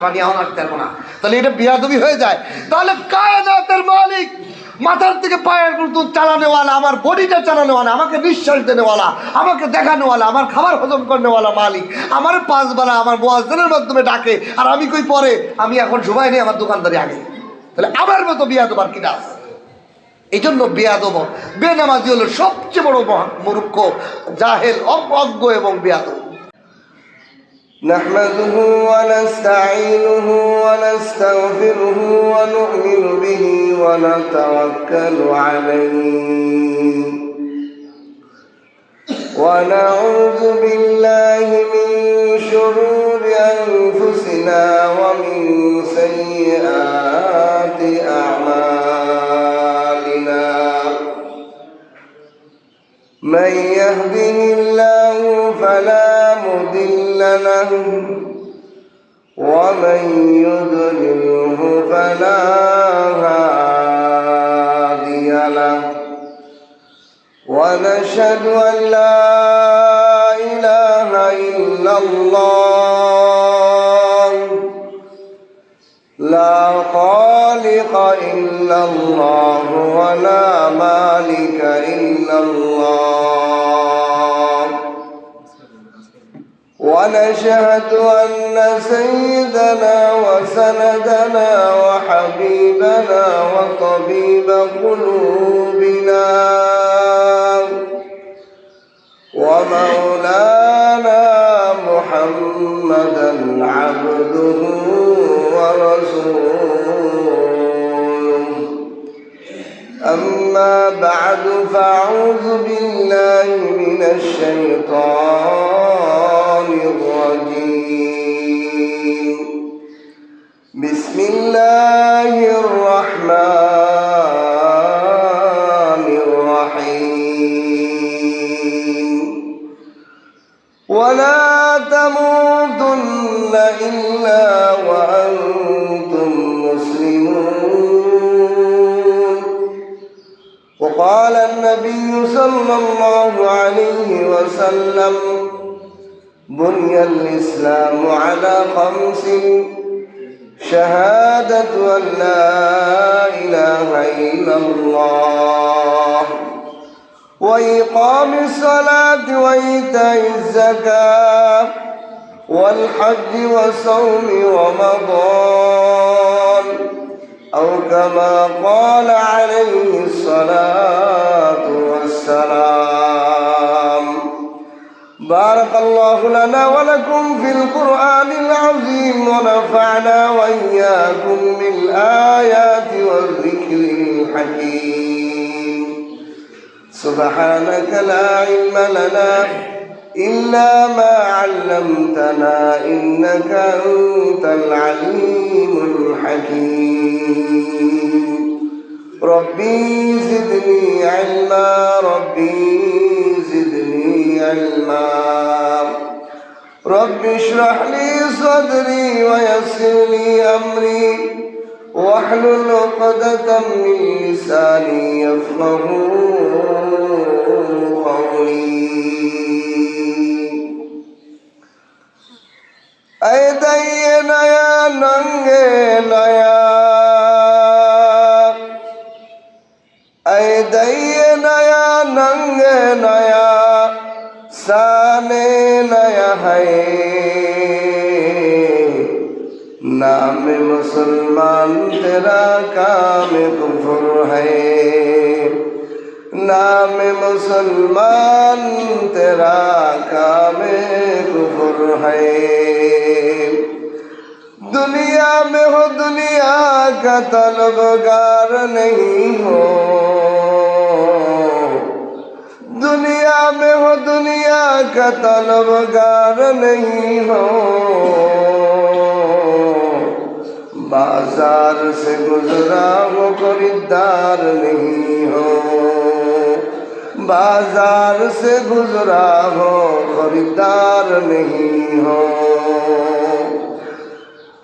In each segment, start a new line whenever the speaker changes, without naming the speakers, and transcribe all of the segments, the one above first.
তাহলে এটা বিয়াদবি হয়ে যায়। তাহলে কায়নাতের মালিক, মাথার থেকে পায়ের পর্যন্ত চালানোওয়ালা, আমার বডিটা চালানোওয়ালা, আমাকে নিঃশ্বাস দেনেওয়ালা, আমাকে দেখানোওয়ালা, আমার খাবার হজম করনেওয়ালা মালিক আমার 5 বেলা আমার মুয়াজ্জিনের মাধ্যমে ডাকে, আর আমি কই পরে আমি এখন সময় নেই, আমার দোকানদারি আগে। তাহলে আমার মতো বিয়াদব আর কিনা আছে? এই জন্য বেয়াদব, বেনামাজি হলো সবচেয়ে বড় মূর্খ, জাহেল, অজ্ঞ এবং বেয়াদব।
نحمده ونستعينه ونستغفره ونؤمن به ونتوكل عليه ونعوذ بالله من شرور أنفسنا ومن سيئات أعمالنا من يهده الله فلا مضل له ومن يضلله فلا هادي له ونشهد أن لا إله إلا الله لا خالق إلا الله ولا مالك إلا الله ونشهد أن سيدنا وسندنا وحبيبنا وطبيب قلوبنا ومولانا محمدا عبده ورسوله أما بعد فأعوذ بالله من الشيطان الرجيم بسم الله الرحمن الرحيم ولا تموتن إلا وأنتم مسلمون وقال النبي صلى الله عليه وسلم بني الإسلام على 5: شهادة أن لا إله إلا الله وإقام الصلاة وإيتاء الزكاة والحج وصوم رمضان أو كما قال عليه الصلاة والسلام. بارك الله لنا ولكم في القرآن العظيم ونفعنا وإياكم بالآيات والذكر الحكيم. سبحانك لا علم لنا إلا ما علمتنا إنك أنت العليم الحكيم. ربي زدني علما ربي زدني علما رب اشرح لي صدري ويسر لي أمري واحلل عقدة من لساني يفقهوا قولي. اے دئیے نیا ننگے نیا اے دئیے نیا ننگے نیا سانے نیا ہے نام مسلمان تیرا کام کفر ہے نام مسلمان تیرا کام کفر ہے. دنیا میں ہو دنیا کا طلبگار نہیں ہو دنیا میں ہو دنیا کا طلبگار نہیں ہو بازار سے گزرا ہو خریدار نہیں ہو بازار سے گزرا ہو خریدار نہیں ہو.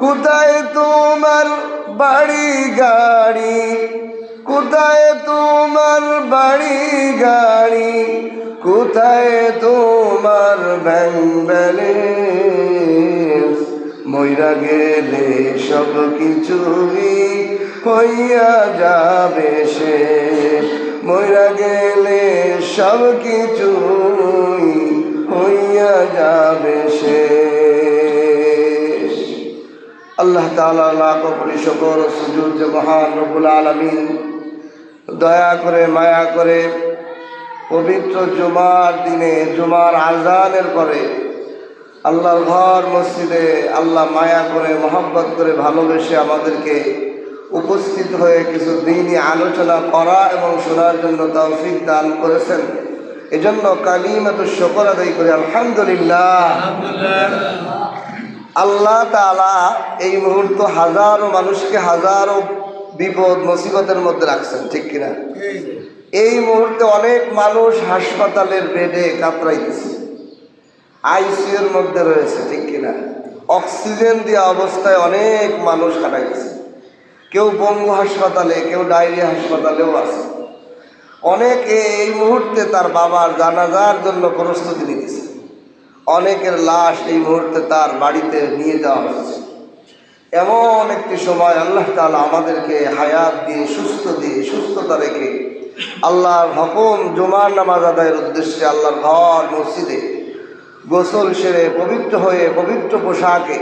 কোথায় তোমার বাড়ি গাড়ি কোথায় তোমার বাড়ি গাড়ি কোথায় তোমার ব্যাংক ব্যালেন্স মইরা গেলে সব কিছুই হইয়া যাবে শেষ, মইরা গেলে সব কিছুই হইয়া যাবে শেষ। আল্লাহ তাআলা লাখ কোটি শুকর ও সুজুদ যে মহান রব্বুল আলামিন দয়া করে মায়া করে পবিত্র জুমার দিনে জুমার আজানের পরে আল্লাহর ঘর মসজিদে আল্লাহ মায়া করে মহব্বত করে ভালোবেসে আমাদেরকে উপস্থিত হয়ে কিছু দিনই আলোচনা করা এবং শোনার জন্য তৌফিক দান করেছেন। এজন্য কালিমাতুশ শুকর আদায় করে আলহামদুলিল্লাহ। আল্লাহ তাআলা এই মুহূর্তে হাজারো মানুষকে হাজারো বিপদ মুসিবতের মধ্যে রাখছেন, ঠিক কিনা? এই মুহূর্তে অনেক মানুষ হাসপাতালের বেডে কাতরাইতেছে, আইসিইউর মধ্যে রয়েছে, ঠিক কিনা? অক্সিজেন দেওয়া অবস্থায় অনেক মানুষ কাটাইতেছে। কেউ পঙ্গু হাসপাতালে, কেউ ডায়রিয়া হাসপাতালেও আছে। অনেকে এই মুহূর্তে তার বাবার জানাজার জন্য প্রস্তুতি নিতেছে। অনেকের লাশ এই মুহূর্তে তার বাড়িতে নিয়ে যাওয়া হচ্ছে। এমন একটি সময় আল্লাহ তাআলা আমাদেরকে হায়াত দিয়ে সুস্থতা রেখে আল্লাহর হুকুম জুমার নামাজ আদায়ের উদ্দেশ্যে আল্লাহর ঘর মসজিদে গোসল সেরে পবিত্র হয়ে পবিত্র পোশাকে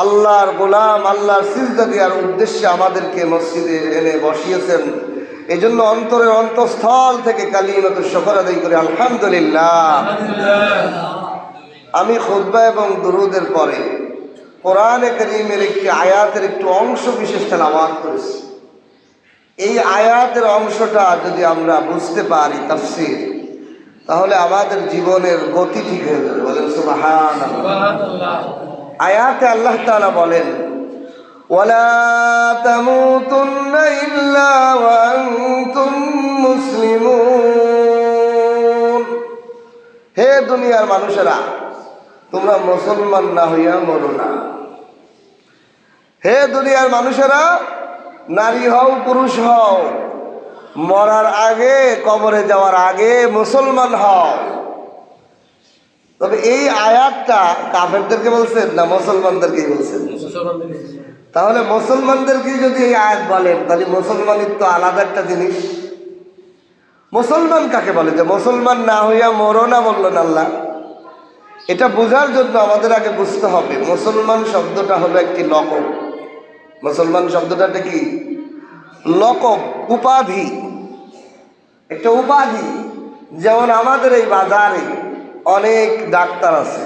আল্লাহর গোলাম আল্লাহর সিজদা দেওয়ার উদ্দেশ্যে আমাদেরকে মসজিদে এনে বসিয়েছেন। এই জন্য অন্তরের অন্তঃস্থল থেকে কালিমাতুশ শুকর আদায় করে আলহামদুলিল্লাহ। আমি খুতবা এবং দুরুদের পরে কোরআনে কারীমের একটি আয়াতের একটু অংশ বিশেষ তেলাওয়াত করেছি। এই আয়াতের অংশটা যদি আমরা বুঝতে পারি তাফসীর, তাহলে আমাদের জীবনের গতি ঠিক হয়ে যাবে। বলেন সুবহানাল্লাহ। আয়াতে আল্লাহ তাআলা বলেন, ওয়ালা তামুতুন্না ইল্লা ওয়া আনতুম মুসলিমুন। হে দুনিয়ার মানুষেরা, তোমরা মুসলমান না হইয়া মরো না। হে দুনিয়ার মানুষেরা, নারী হও পুরুষ হও, মরার আগে কবরে যাওয়ার আগে মুসলমান হও। তবে এই আয়াতটা কাফেরদেরকে বলছেন না মুসলমানদেরকেই বলছেন? তাহলে মুসলমানদেরকে যদি এই আয়াত বলেন, তাহলে মুসলমানের তো আলাদা একটা জিনিস। মুসলমান কাকে বলে? যে মুসলমান না হইয়া মরো না বললেন আল্লাহ। এটা বোঝার জন্য আমাদের আগে বুঝতে হবে মুসলমান শব্দটা হলো একটি লকব। মুসলমান শব্দটা কি? লকব, উপাধি, একটা উপাধি। যেমন আমাদের এই বাজারে অনেক ডাক্তার আছে,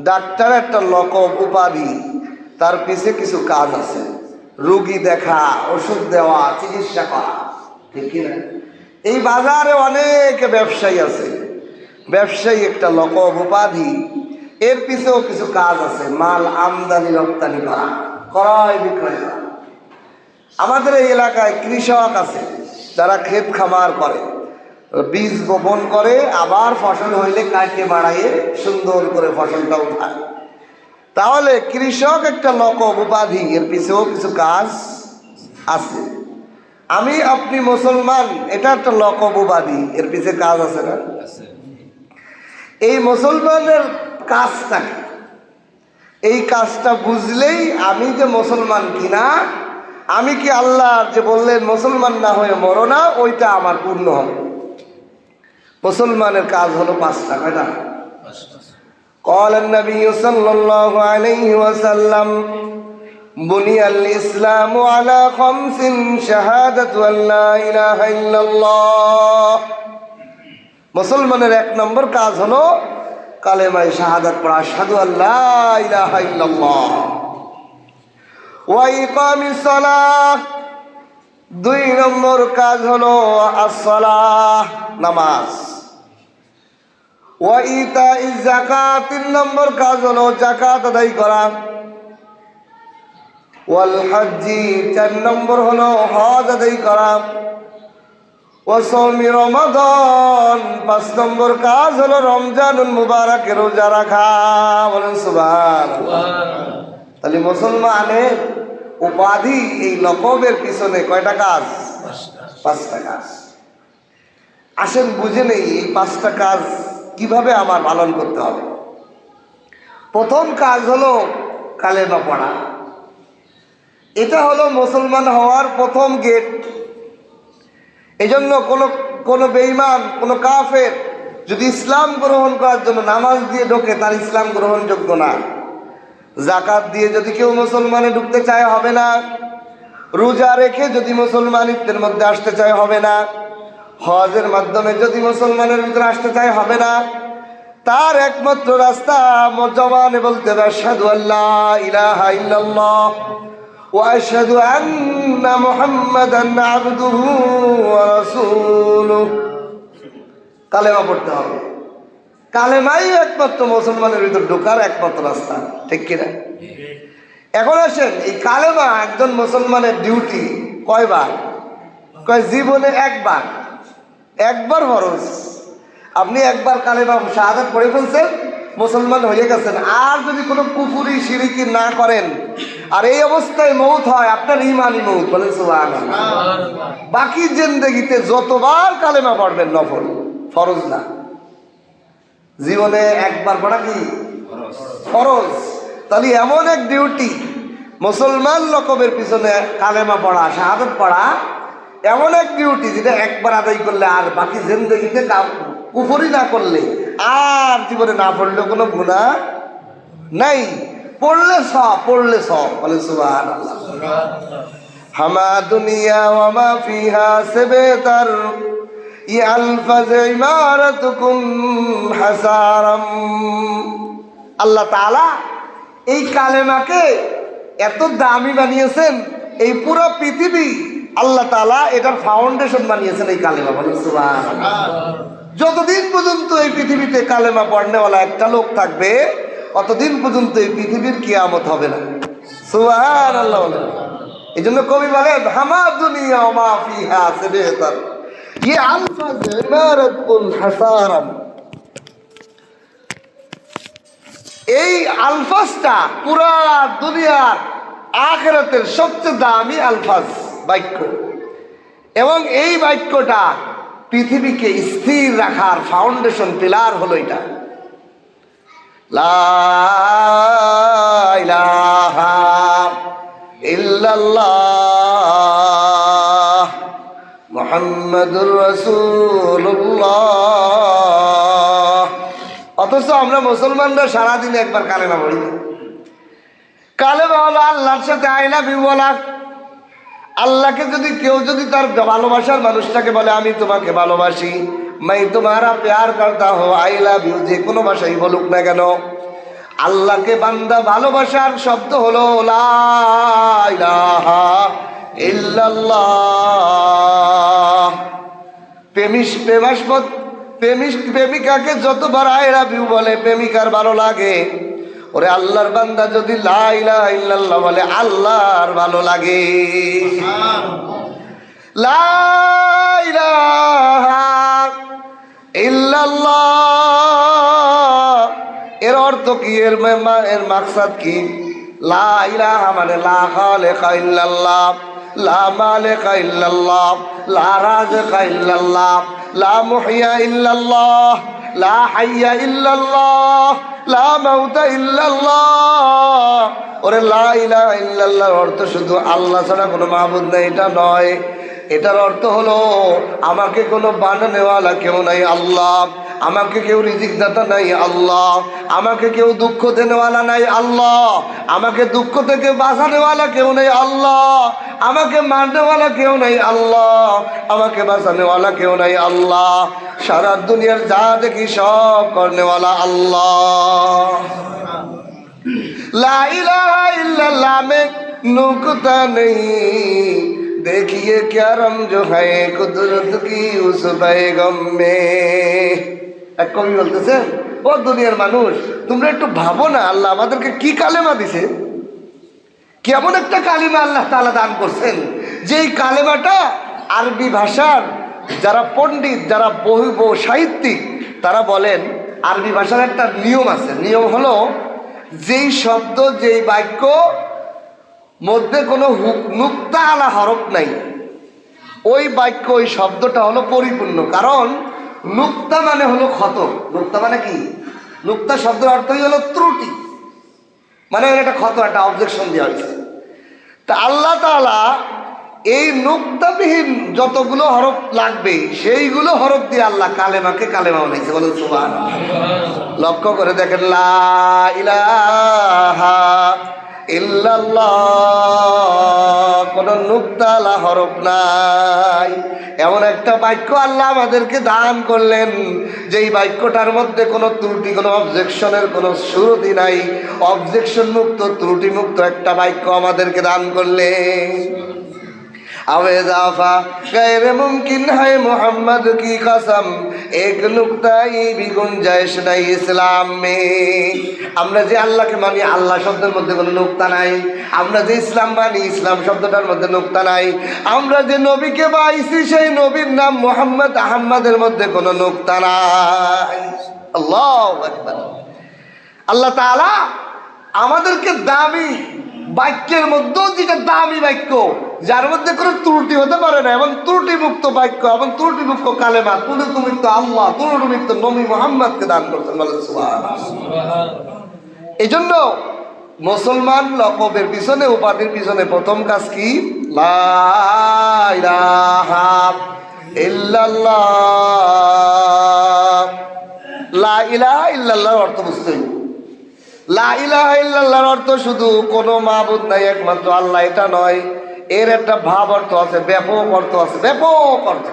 ডাক্তার একটা লকব, উপাধি। তার পিছে কিছু কাজ আছে, রোগী দেখা, ওষুধ দেওয়া, চিকিৎসা করা, ঠিক কিনা? এই বাজারে অনেক ব্যবসায়ী আছে, ব্যবসায়ী একটা লকব, উপাধি। এর পিছেও কিছু কাজ আছে, মাল আমদানি রপ্তানি করা, ক্রয় বিক্রয় করা। আমাদের এই এলাকায় কৃষক আছে যারা ক্ষেত খামার করে, বীজ বপন করে, আবার ফসল হইলে কাটে বাড়াইয়ে সুন্দর করে ফসলটা উঠায়। তাহলে কৃষক একটা লকব, উপাধি, এর পিছেও কিছু কাজ আছে। আমি আপনি মুসলমান, এটা একটা লকব, উপাধি, এর পিছে কাজ আছে না? এই মুসলমানের কাজটা, এই কাজটা বুঝলেই আমি যে মুসলমান কিনা, আমি কি আল্লাহ যে বললেন মুসলমান না হয়ে মরো না, ওইটা আমার পূর্ণ হবে। মুসলমানের কাজ হলো পাঁচটা। কয়টা? قال النبي صلى الله عليه وسلم بني الإسلام على خمس شهادة أن لا إله إلا الله। মুসলমানের এক নম্বর কাজ হলো কালেমায়ে শাহাদাত পড়া, আশহাদু আল্লা ইলাহা ইল্লাল্লাহ। ওয়া ইকামিস সালাহ, দুই নম্বর কাজ হলো as-সালাহ, নামাজ। ওয়া ইতাইজ যাকাত, তিন নম্বর কাজ হলো যাকাত আদায় করা। ওয়াল হজ্জি, চার নম্বর হলো হজ আদায় করা। ওয়া সাওমি রমাদান, পাঁচ নম্বর কাজ হলো রমজানুল মুবারকের রোজা রাখা। বলেন সুবহানাল্লাহ। তাহলে মুসলমানের উপাধি, এই লকবের পিছনে কয়টা কাজ? পাঁচটা কাজ। আসেন বুঝে নেই এই পাঁচটা কাজ কিভাবে আমার পালন করতে হবে। প্রথম কাজ হলো কালেমা পড়া। এটা হলো মুসলমান হওয়ার প্রথম গেট। এজন্য কোনো বেঈমান, কোনো কাফের যদি ইসলাম গ্রহণ করার জন্য নামাজ দিয়ে ঢোকে, তার ইসলাম গ্রহণযোগ্য না। যাকাত দিয়ে যদি কেউ মুসলমানে ঢুকতে চায় হবে না। রোজা রেখে যদি মুসলমানিত্বের মধ্যে আসতে চায় হবে না। হজের মাধ্যমে যদি মুসলমানের ভিতরে আসতে চায় হবে না। তার একমাত্র রাস্তা জবানে বলতে হবে আশহাদু আল্লা ইলাহা ইল্লাল্লাহ ওয়া আশহাদু আন্না মুহাম্মাদান আবদুহু ওয়া রাসূলুহু। কালেমা পড়তে হবে। কালেমাই একমাত্র মুসলমানের ভিতর ঢোকার একমাত্র রাস্তা, ঠিক কিনা? এখন আসেন, এই কালেমা একজন মুসলমানের ডিউটি কয়বার? কয় জীবনে একবার ফরজ। আপনি একবার কালেমা শাহাদাত পড়ে ফেলছেন, মুসলমান হয়ে গেছেন। আর যদি কোনো কুফরি শিরিকি না করেন আর এই অবস্থায় মৌত হয়, আপনার ইমানই মৌত, বলেন সুবহানাল্লাহ। বাকি জিন্দেগিতে যতবার কালেমা পড়বেন নফল, ফরজ না। জীবনে একবার পড়া কি ফরজ? তাহলে এমন এক ডিউটি, মুসলমান লকবের পিছনে কালেমা পড়া, শাহাদাত পড়া এমন এক ডিউটি যেটা একবার আদায় করলে আর বাকি জিন্দেগিতে কুফরি না করলে আর জীবনে না পড়লেও কোনো গুনাহ নাই। পড়লে সব বলে সুবহানাল্লাহ। হামা দুনিয়া ওয়া মা ফিহা সে বেতার ইয়ালফাজ ইমারাতুকুম হাসারাম। আল্লাহ তাআলা এই কালেমাকে এত দামি বানিয়েছেন, এই পুরো পৃথিবী আল্লাহ তাআলা এটার ফাউন্ডেশন বানিয়েছেন এই কালেমা, বলেন সুবহানাল্লাহ। যতদিন পর্যন্ত এই পৃথিবীতে কালেমা পড়নেওয়ালা একটা লোক থাকবে, অতদিন পর্যন্ত এই পৃথিবীর কিয়ামত হবে না। সুবহানাল্লাহ। এই জন্য কবি বলেন হামা দুনিয়া ওয়া মা ফিহা সে বেতার ইয়ালফাজ ইমারাতুকুম হাসারাম। এই আলফাজটা পুরা দুনিয়ার আখিরাতের সবচেয়ে দামি আলফাজ, বাক্য। এবং এই বাক্যটা পৃথিবীকে স্থির রাখার ফাউন্ডেশন, পিলার হলো এটা। লা ইলাহা ইল্লাল্লাহ মুহাম্মাদুর রাসূলুল্লাহ। অথচ আমরা মুসলমানরা সারাদিনে একবার কালেমা পড়ি। কালেমা হলো আল্লাহর সাথে আই লাভ ইউ বলা। আল্লাহকে কেউ যদি তার ভালোবাসার মানুষটাকে বলে আমি তোমাকে ভালোবাসি, मैं तुम्हारा प्यार करता हूँ, आई लव यू, যে কোনো ভাষাই বলুক না কেন, আল্লাহকে বান্দা ভালোবাসার শব্দ হলো লা ইলাহা ইল্লাল্লাহ। প্রেমিকাকে যতবার আই লাভ ইউ বলে প্রেমিকার ভালো লাগে, ওরে আল্লাহর বান্দা যদি লা ইলাহা ইল্লাল্লাহ বলে আল্লাহর ভালো লাগে। লা ইলাহা ইল্লাল্লাহ এর অর্থ কি? এর মাকসাদ কি? লা ইলাহা মানে লা খালিকা ইল্লাল্লাহ, লা মালিকা ইল্লাল্লাহ, লা রাজিকা ইল্লাল্লাহ, লা মুহইয়া ইল্লাল্লাহ, লা হাইয়া ইল্লাল্লাহ, লা মাউতা ইল্লাল্লাহ। ওরে লা ইলাহা ইল্লাল্লাহর অর্থ শুধু আল্লাহ ছাড়া কোনো মাবুদ নাই এটা নয়। এটার অর্থ হলো আমাকে কোনো বানানেওয়ালা কেউ নাই আল্লাহ, আমাকে কেউ রিজিক দাতা নাই আল্লাহ, আমাকে কেউ দুঃখ দেনেওয়ালা নাই আল্লাহ, আমাকে দুঃখ থেকে বাঁচানেওয়ালা কেউ নেই আল্লাহ, আমাকে মারনেওয়ালা কেউ নেই আল্লাহ, আমাকে বাঁচানেওয়ালা কেউ নাই আল্লাহ। সারা দুনিয়ার যা দেখি সব করনেওয়ালা আল্লাহ। লা ইলাহা ইল্লাল্লাহ মে নুকতা নেই, देखिए क्या रमज है कुदरत की उस बैगम में। এক কবি বলতেছে, ও দুনিয়ার মানুষ তোমরা একটু ভাবো না, আল্লাহ আমাদেরকে কি কালেমা দিছে, কেমন একটা কালিমা আল্লাহ তাআলা দান করছেন, যেই কালেমাটা আরবি ভাষার যারা পণ্ডিত, যারা বহু সাহিত্যিক, তারা বলেন আরবি ভাষার একটা নিয়ম আছে। নিয়ম হলো যেই শব্দ, যেই বাক্য মধ্যে কোনো নুক্তা আলা হরফ নাই, ওই বাক্য, ওই শব্দটা হলো পরিপূর্ণ। কারণ নুক্তা মানে হলো ক্ষত। নুক্তা মানে কি? নুক্তা শব্দের অর্থই হলো ত্রুটি। মানে একটা ক্ষত, একটা অবজেকশন দেওয়া হয়েছে। তা আল্লাহ তাআলা এই নুক্তাবিহীন যতগুলো হরফ লাগবে সেইগুলো হরফ দিয়ে আল্লাহ কালেমাকে কালেমা বানাইছে। বলেন সুবহানাল্লাহ। লক্ষ্য করে দেখেন, লা ইলাহা ইল্লাল্লাহ, কোন নুক্তালা হরফ নাই। এমন একটা বাক্য আল্লাহ আমাদেরকে দান করলেন যেই বাক্যটার মধ্যে কোনো ত্রুটি, কোনো অবজেকশনের কোনো সুরতি নাই, অবজেকশন মুক্ত, ত্রুটি মুক্ত একটা বাক্য আমাদেরকে দান করলেন। আওয়েজাফা গায়রে মুমকিন है मोहम्मद की कसम एक नुक्ता भी गुंजाइश नहीं इस्लाम में। আমরা যে আল্লাহকে মানি, আল্লাহ শব্দের মধ্যে কোনো নুক্তা নাই। আমরা যে ইসলাম মানি, ইসলাম শব্দটার মধ্যে নুক্তা নাই। আমরা যে নবীকে পাইছি সেই নবীর নাম মুহাম্মদ, আহম্মদের মধ্যে কোনো নুক্তা নাই। আল্লাহু আকবার। আল্লাহ তাআলা আমাদেরকে দামি বাক্যের মধ্যেও যেটা দামি বাক্য, যার মধ্যে কোনো ত্রুটি হতে পারে না, এবং ত্রুটিমুক্ত বাক্য এবং ত্রুটিমুক্ত কালেমা, ত্রুটিমুক্ত আল্লাহ, ত্রুটিমুক্ত নবী মুহাম্মদকে দান করতেন। বলেন সুবহানাল্লাহ। এই জন্য মুসলমান লকবের পিছনে, উপাধির পিছনে প্রথম কাজ কি? লা ইলাহা ইল্লাল্লাহ। লা ইলাহা ইল্লাল্লাহর অর্থ বুঝতে হবে। লা ইলাহা ইল্লাল্লাহর অর্থ শুধু কোনো মাবুদ নাই একমাত্র আল্লাহ, এটা নয়। এর একটা ভাব অর্থ আছে, ব্যাপক অর্থ আছে, ব্যাপক অর্থ।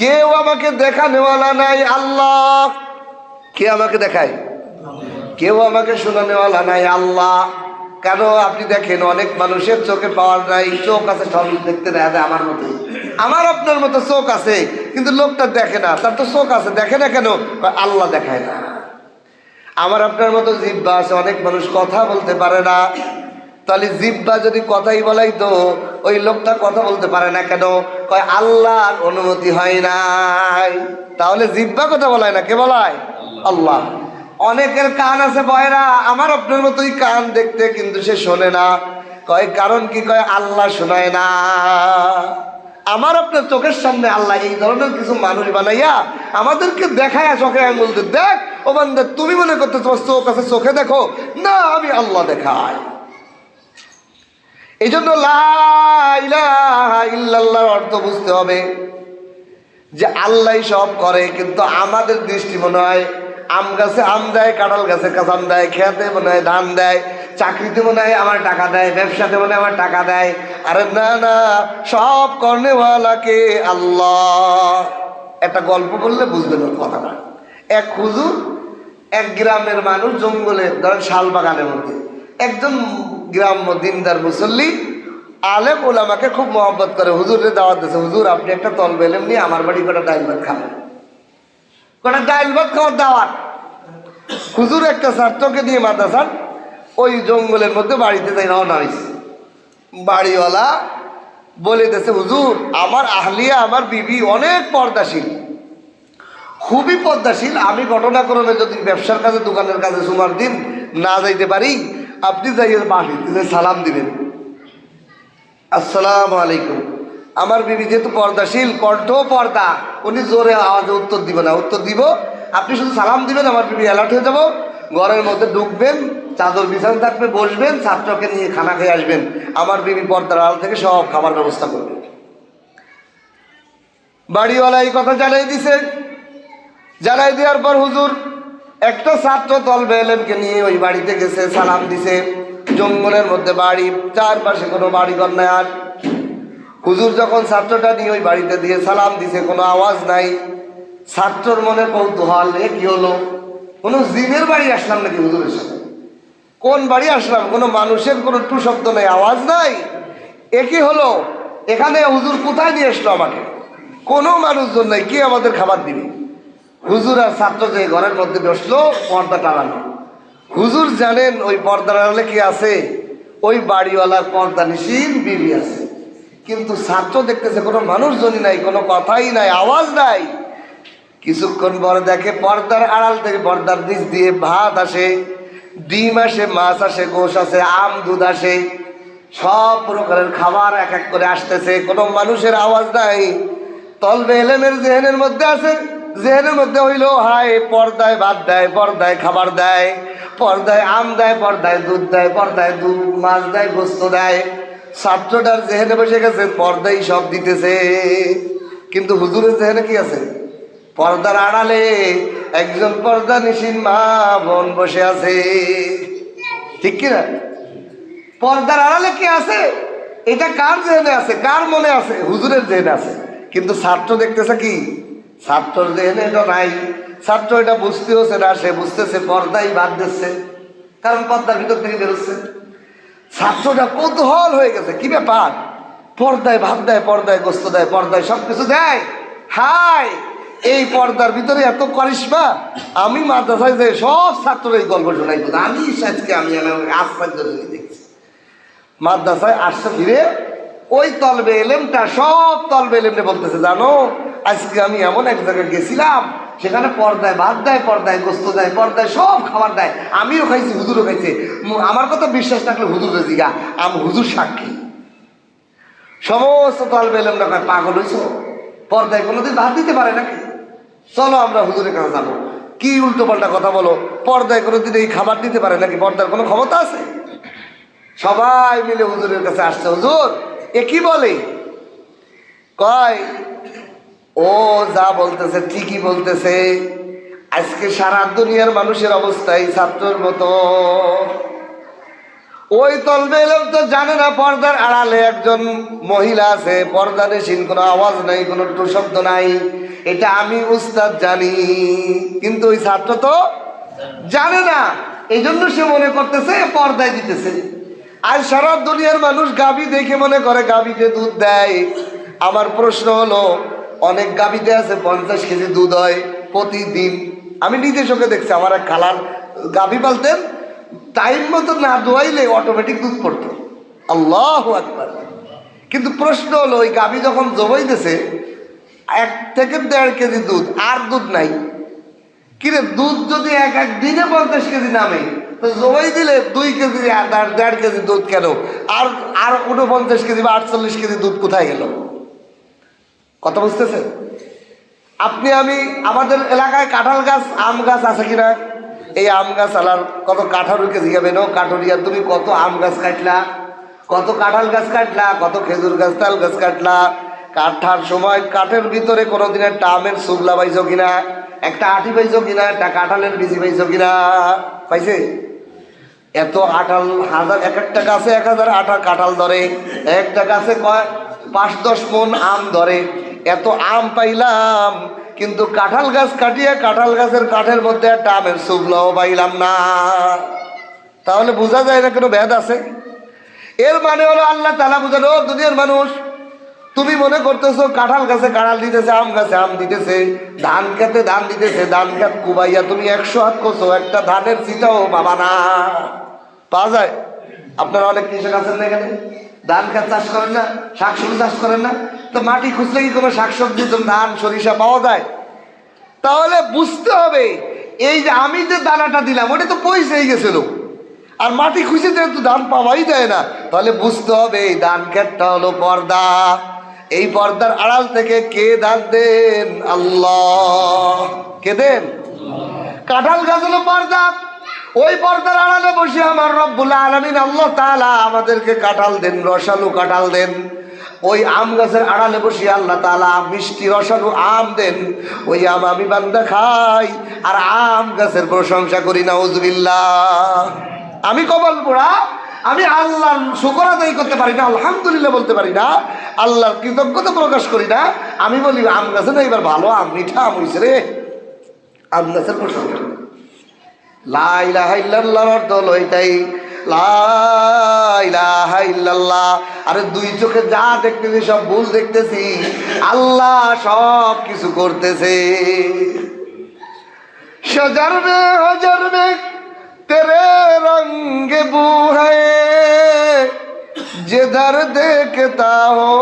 কেউ আমাকে দেখানেওয়ালা নাই, আল্লাহ। কে আমাকে দেখায়? কেউ আমাকে শোনানেওয়ালা নাই, আল্লাহ। কেন? আপনি দেখেন অনেক মানুষের চোখে পাওয়ার নাই, চোখ আছে, সব দেখতে দেখা যায় আমার মতো, আমার আপনার মতো চোখ আছে, কিন্তু লোকটা দেখে না। তার তো চোখ আছে, দেখে না কেন? আল্লাহ দেখায় না। আমার আপনার মতো জিহ্বা আছে, অনেক মানুষ কথা বলতে পারে না। তাহলে জিহ্বা যদি কথাই বলাই তো ওই লোকটা কথা বলতে পারে না কেন? কয় আল্লাহর অনুমতি হয় নাই। তাহলে জিহ্বা কথা বলায় না, কে বলায়? আল্লাহ। অনেকের কান আছে বয়রা, আমার আপনার মতোই কান দেখতে, কিন্তু সে শোনে না। কয় কারণ কি? কয় আল্লাহ শোনায় না। আমার আপনার চোখের সামনে আল্লাহ এই ধরনের কিছু মানুষ বানাইয়া আমাদেরকে দেখায়, চোখে আঙুল দিয়ে, দেখ ও বান্দা, তুমি মনে করতে তোমার চোখ আছে, চোখে দেখো না, আমি আল্লাহ দেখাই। এই জন্য লা ইলাহা ইল্লাল্লাহর অর্থ বুঝতে হবে যে আল্লাহ সব করে, কিন্তু আমাদের দৃষ্টি মনে হয় আম গাছে আম দেয়, কাঁঠাল গাছে কাঁচাম দেয়, খেতে মনে হয় ধান দেয়, চাকরিতে মনে হয় আমার টাকা দেয়, ব্যবসাতে মনে হয় আমার টাকা দেয়। আরে না না, সব কর্নেওয়ালাকে আল্লাহ। একটা গল্প বললে বুঝবেন কথাটা। এক হুজুর, এক গ্রামের মানুষ, জঙ্গলের ধরেন শাল বাগানের মধ্যে একজন গ্রাম্য দিনদার মুসল্লি আলেম ওলামাকে খুব মহব্বত করে। হুজুরের দাওয়াত দিয়েছে, হুজুর আপনি একটা তলবে এলেম নিয়ে আমার বাড়ি কটা ডাইল ভাত খাবেন, কটা ডাইল ভাত খাওয়ার দাওয়াত। হুজুর একটা ছাত্রকে নিয়ে মাদ্রাসার ওই জঙ্গলের মধ্যে বাড়িতে যাই রওনা হয়েছে। বাড়িওয়ালা বলে দিয়েছে, হুজুর আমার আহলিয়া, আমার বিবি অনেক পর্দাশীল, খুবই পর্দাশীল। আমি ঘটনাক্রমে যদি ব্যবসার কাজে, দোকানের কাজে সুমার দিন না যাইতে পারি, আপনি যাইয়ে বাড়িতে সালাম দিবেন, আসসালামু আলাইকুম। আমার বিবি যেহেতু পর্দাশীল, কণ্ঠ পর্দা, উনি জোরে আওয়াজে উত্তর দিবে না, উত্তর দিব, আপনি শুধু সালাম দিবেন, আমার বিবি অ্যালার্ট হয়ে যাব। ঘরের মধ্যে ঢুকবেন, চাদর বিছানো থাকবে, বসবেন, ছাত্রকে নিয়ে খানা খেয়ে আসবেন, আমার বিবি পর্দার আড়াল থেকে সব খাবার ব্যবস্থা করবে। বাড়িওয়ালা এই কথা জানাই দিছে। জানাই দেওয়ার পর হুজুর একটা ছাত্র তলবে এলেমকে নিয়ে ওই বাড়িতে গেছে, সালাম দিছে। জঙ্গলের মধ্যে বাড়ি, চারপাশে কোনো বাড়িঘর নাই। আর হুজুর যখন ছাত্রটা নিয়ে ওই বাড়িতে দিয়ে সালাম দিছে, কোনো আওয়াজ নাই। ছাত্রর মনে কৌতূহল, এ কি হলো? কোনো জিনের বাড়ি আসলাম নাকি হুজুরের সাথে? কোন বাড়ি আসলাম? কোনো মানুষের কোনো টু শব্দ নেই, আওয়াজ নাই, এ কি হলো? এখানে হুজুর কোথায় নিয়ে আসলো আমাকে? কোনো মানুষজন নাই, কি আমাদের খাবার দিবে? হুজুর আর ছাত্র যে ঘরের মধ্যে বসলো, পর্দা টানানো। হুজুর জানেন ওই পর্দা টানালে কি আছে? ওই বাড়িওয়ালার পর্দা নিশীন বিবি আছে, কিন্তু ছাত্র দেখতেছে কোনো মানুষজনই নাই, কোনো কথাই নাই, আওয়াজ নাই। কিছুক্ষণ পরে দেখে পর্দার আড়াল থেকে, পর্দার নিচ দিয়ে ভাত আসে, ডিম আসে, মাছ আসে, গোশ আসে, আম, দুধ আসে, সব প্রকারের খাবার এক এক করে আসতেছে। কোনো মানুষের আওয়াজ নাই। তলবে এলেমের জেহেনের মধ্যে আছে, জেহেনের মধ্যে হইল হায় পর্দায় ভাত দেয়, পর্দায় খাবার দেয়, পর্দায় আম দেয়, পর্দায় দুধ দেয়, পর্দায় দুধ মাছ দেয়, গোস্ত দেয়। ছাত্রটার জেহেনে বসে গেছে পর্দাই সব দিতেছে, কিন্তু হুজুরের জেহেনে কি আছে? পর্দার আড়ালে একজন পর্দা নিশীন মা বোন বসে আছে। ঠিক কিনা? পর্দার আড়ালে কি আছে? এটা কার জেহেনে আছে, কার মনে আছে? হুজুরের জেহেনে আছে। কিন্তু ছাত্র দেখতেছে কি? ছাত্রর জেহেনে এটা নাই। ছাত্র এটা বুঝতেওছে না, সে বুঝতেছে পর্দাই বাদ দিচ্ছে, কারণ পর্দার ভিতর থেকে বেরোচ্ছে। ছাত্রটা কৌতূহল হয়ে গেছে, কি ব্যাপার? পর্দায় ভাত দেয়, পর্দায় গোস্ত দেয়, পর্দায় সব কিছু দেয়। হাই, এই পর্দার ভিতরে এত করিশ্মা! আমি মাদ্রাসায় যে সব ছাত্র এই গল্প শোনাই, আমি আজকে আমি আশ্চর্য দেখছি। মাদ্রাসায় আসছে ফিরে ওই তলবে এলেমটা, সব তলবে এলেমটা বলতেছে, জানো আজকে আমি এমন এক জায়গায় গেছিলাম, সেখানে পর্দায় ভাত দেয়, পর্দায় গোস্ত দেয়, পর্দায় সব খাবার দেয়, আমিও খাইছি, হুজুরও খাইছে। আমার কথা বিশ্বাস থাকলে হুজুরের জিগা, আমি হুজুর সাক্ষী। সমস্ত তলবে এলেমটা কয়, পাগল হইছ? পর্দায় কোনোদিন ভাত দিতে পারে নাকি? চলো আমরা হুজুরের কাছে যাবো। কি উল্টো পাল্টা কথা বলো, পর্দায় কোনোদিন এই খাবার দিতে পারে নাকি? পর্দার কোনো ক্ষমতা আছে? সবাই মিলে হুজুরের কাছে আসছে। হুজুর এ কি বলে? কয়, ও যা বলতেছে ঠিকই বলতেছে। আজকে সারা দুনিয়ার মানুষের অবস্থাই ছাত্রের মতো। ওই তলবে এলেম তো জানে না পর্দার আড়ালে একজন মহিলা আছে, পর্দা নিশীন, কোনো আওয়াজ নাই, কোনো টু শব্দ নাই। এটা আমি উস্তাদ জানি, কিন্তু ওই ছাত্র তো জানে না। এই জন্য সে মনে করতেছে পর্দায় দিতেছে। আর সারা দুনিয়ার মানুষ গাভী দেখে মনে করে গাভীতে দুধ দেয়। আমার প্রশ্ন হলো, অনেক গাভীতে আছে 50 কেজি দুধ হয় প্রতিদিন। আমি নিজে চোখে দেখছি, আমার এক খালার গাভী পালতেন, টাইম মতো না দোয়াইলে অটোমেটিক দুধ পড়তো। আল্লাহু আকবার। কিন্তু প্রশ্ন হলো, ওই গাভী যখন জবাইতেছে 1 থেকে 1.5 কেজি দুধ, আর দুধ নাই। কিরে, দুধ যদি এক দিনে 50 কেজি নামে, তো জবাই দিলে 2 কেজি আর 1.5 কেজি দুধ কেন? আর আর 49 কেজি বা 48 কেজি দুধ কোথায় গেল? কথা বুঝতেছেন? আপনি আমি আমাদের এলাকায় কাঁঠাল গাছ, আম গাছ আছে কিনা? এই আম গাছ আলার কত কাঁঠালকে জিগাবেন, ও কাঠুরিয়া তুমি কত আম গাছ কাটলা, কত কাঁঠাল গাছ কাটলা, কত খেজুর গাছ, তাল গাছ কাটলা। কাটার সময় কাঠের ভিতরে কোনোদিন একটা আমের শুকলা পাইছো কিনা, একটা আটি পাইছো কিনা, একটা কাঁঠালের বিচি পাইছো কিনা? পাইছে? এত আঠাল হাজার, এক একটা গাছে 1000 আঠা কাঁঠাল ধরে, একটা গাছে 5-10 মণ আম ধরে। এত আম পাইলাম, কিন্তু কাঁঠাল গাছ কাটিয়ে কাঁঠাল গাছের কাঠের মধ্যে একটা আমের শুকলাও পাইলাম না। তাহলে বোঝা যায় না কোনো ভেদ আছে? এর মানে হলো আল্লাহ তাআলা বুঝানো, দুনিয়ার মানুষ তুমি মনে করতেছো কাঁঠাল গাছে কাঁঠাল দিতেছে, আম গাছে আম দিতেছে, ধান খেতে ধান দিতেছে, ধান খেত কুবাইয়া তুমি 100 হাত করছো, একটা ধানের চিটাও পাবা না। পাওয়া যায়? আপনারা অনেক কৃষক আছেন না এখানে, ধান খেত চাষ করেন না, শাকসবজি চাষ করেন না, তো মাটি খুঁজলে কি কোনো শাকসবজি, ধান সরিষা পাওয়া যায়? তাহলে বুঝতে হবে, এই যে আমি যে দানাটা দিলাম ওটা তো পয়সাই গেছিল, আর মাটি খুঁজে যেহেতু ধান পাওয়াই যায় না, তাহলে বুঝতে হবে এই ধান ক্ষেতটা হলো পর্দা। এই পর্দার আড়াল থেকে কে ধান দেন? আল্লাহ। কে দেন? কাঁঠাল গাছ হলো পর্দা। ওই পর্দার আড়ালে বসে আমার রব্বুল আলামিন আল্লাহ তাআলা আমাদেরকে কাঁঠাল দেন, রসালো কাঁঠাল দেন। ওই আম গাছের আড়ালে বসে আল্লাহ তাআলা মিষ্টি রসালো আম দেন। ওই আম আমি বান্দা খাই, আর আম গাছের প্রশংসা করি, নাউজুবিল্লাহ। আমি কপাল পোড়া, আমি আল্লাহর শুকর আদায় করতে পারি না, আলহামদুলিল্লাহ বলতে পারি না, আল্লাহর কৃতজ্ঞতা প্রকাশ করি না। আমি বলি আম গাছে না এবার ভালো আম, মিঠা আম হয়েছে রে, আম গাছের প্রশংসা। লা ইলাহা ইল্লাল্লাহর অর্থ হলো এটাই, লা ইলাহা ইল্লাল্লাহ। আরে 2 চোখে যা দেখতেছি সব ভুল দেখতেছি, আল্লাহ সব কিছু করতেছে। শজার মে হজার মে तेरे रंग बू है, जिधर देखता हो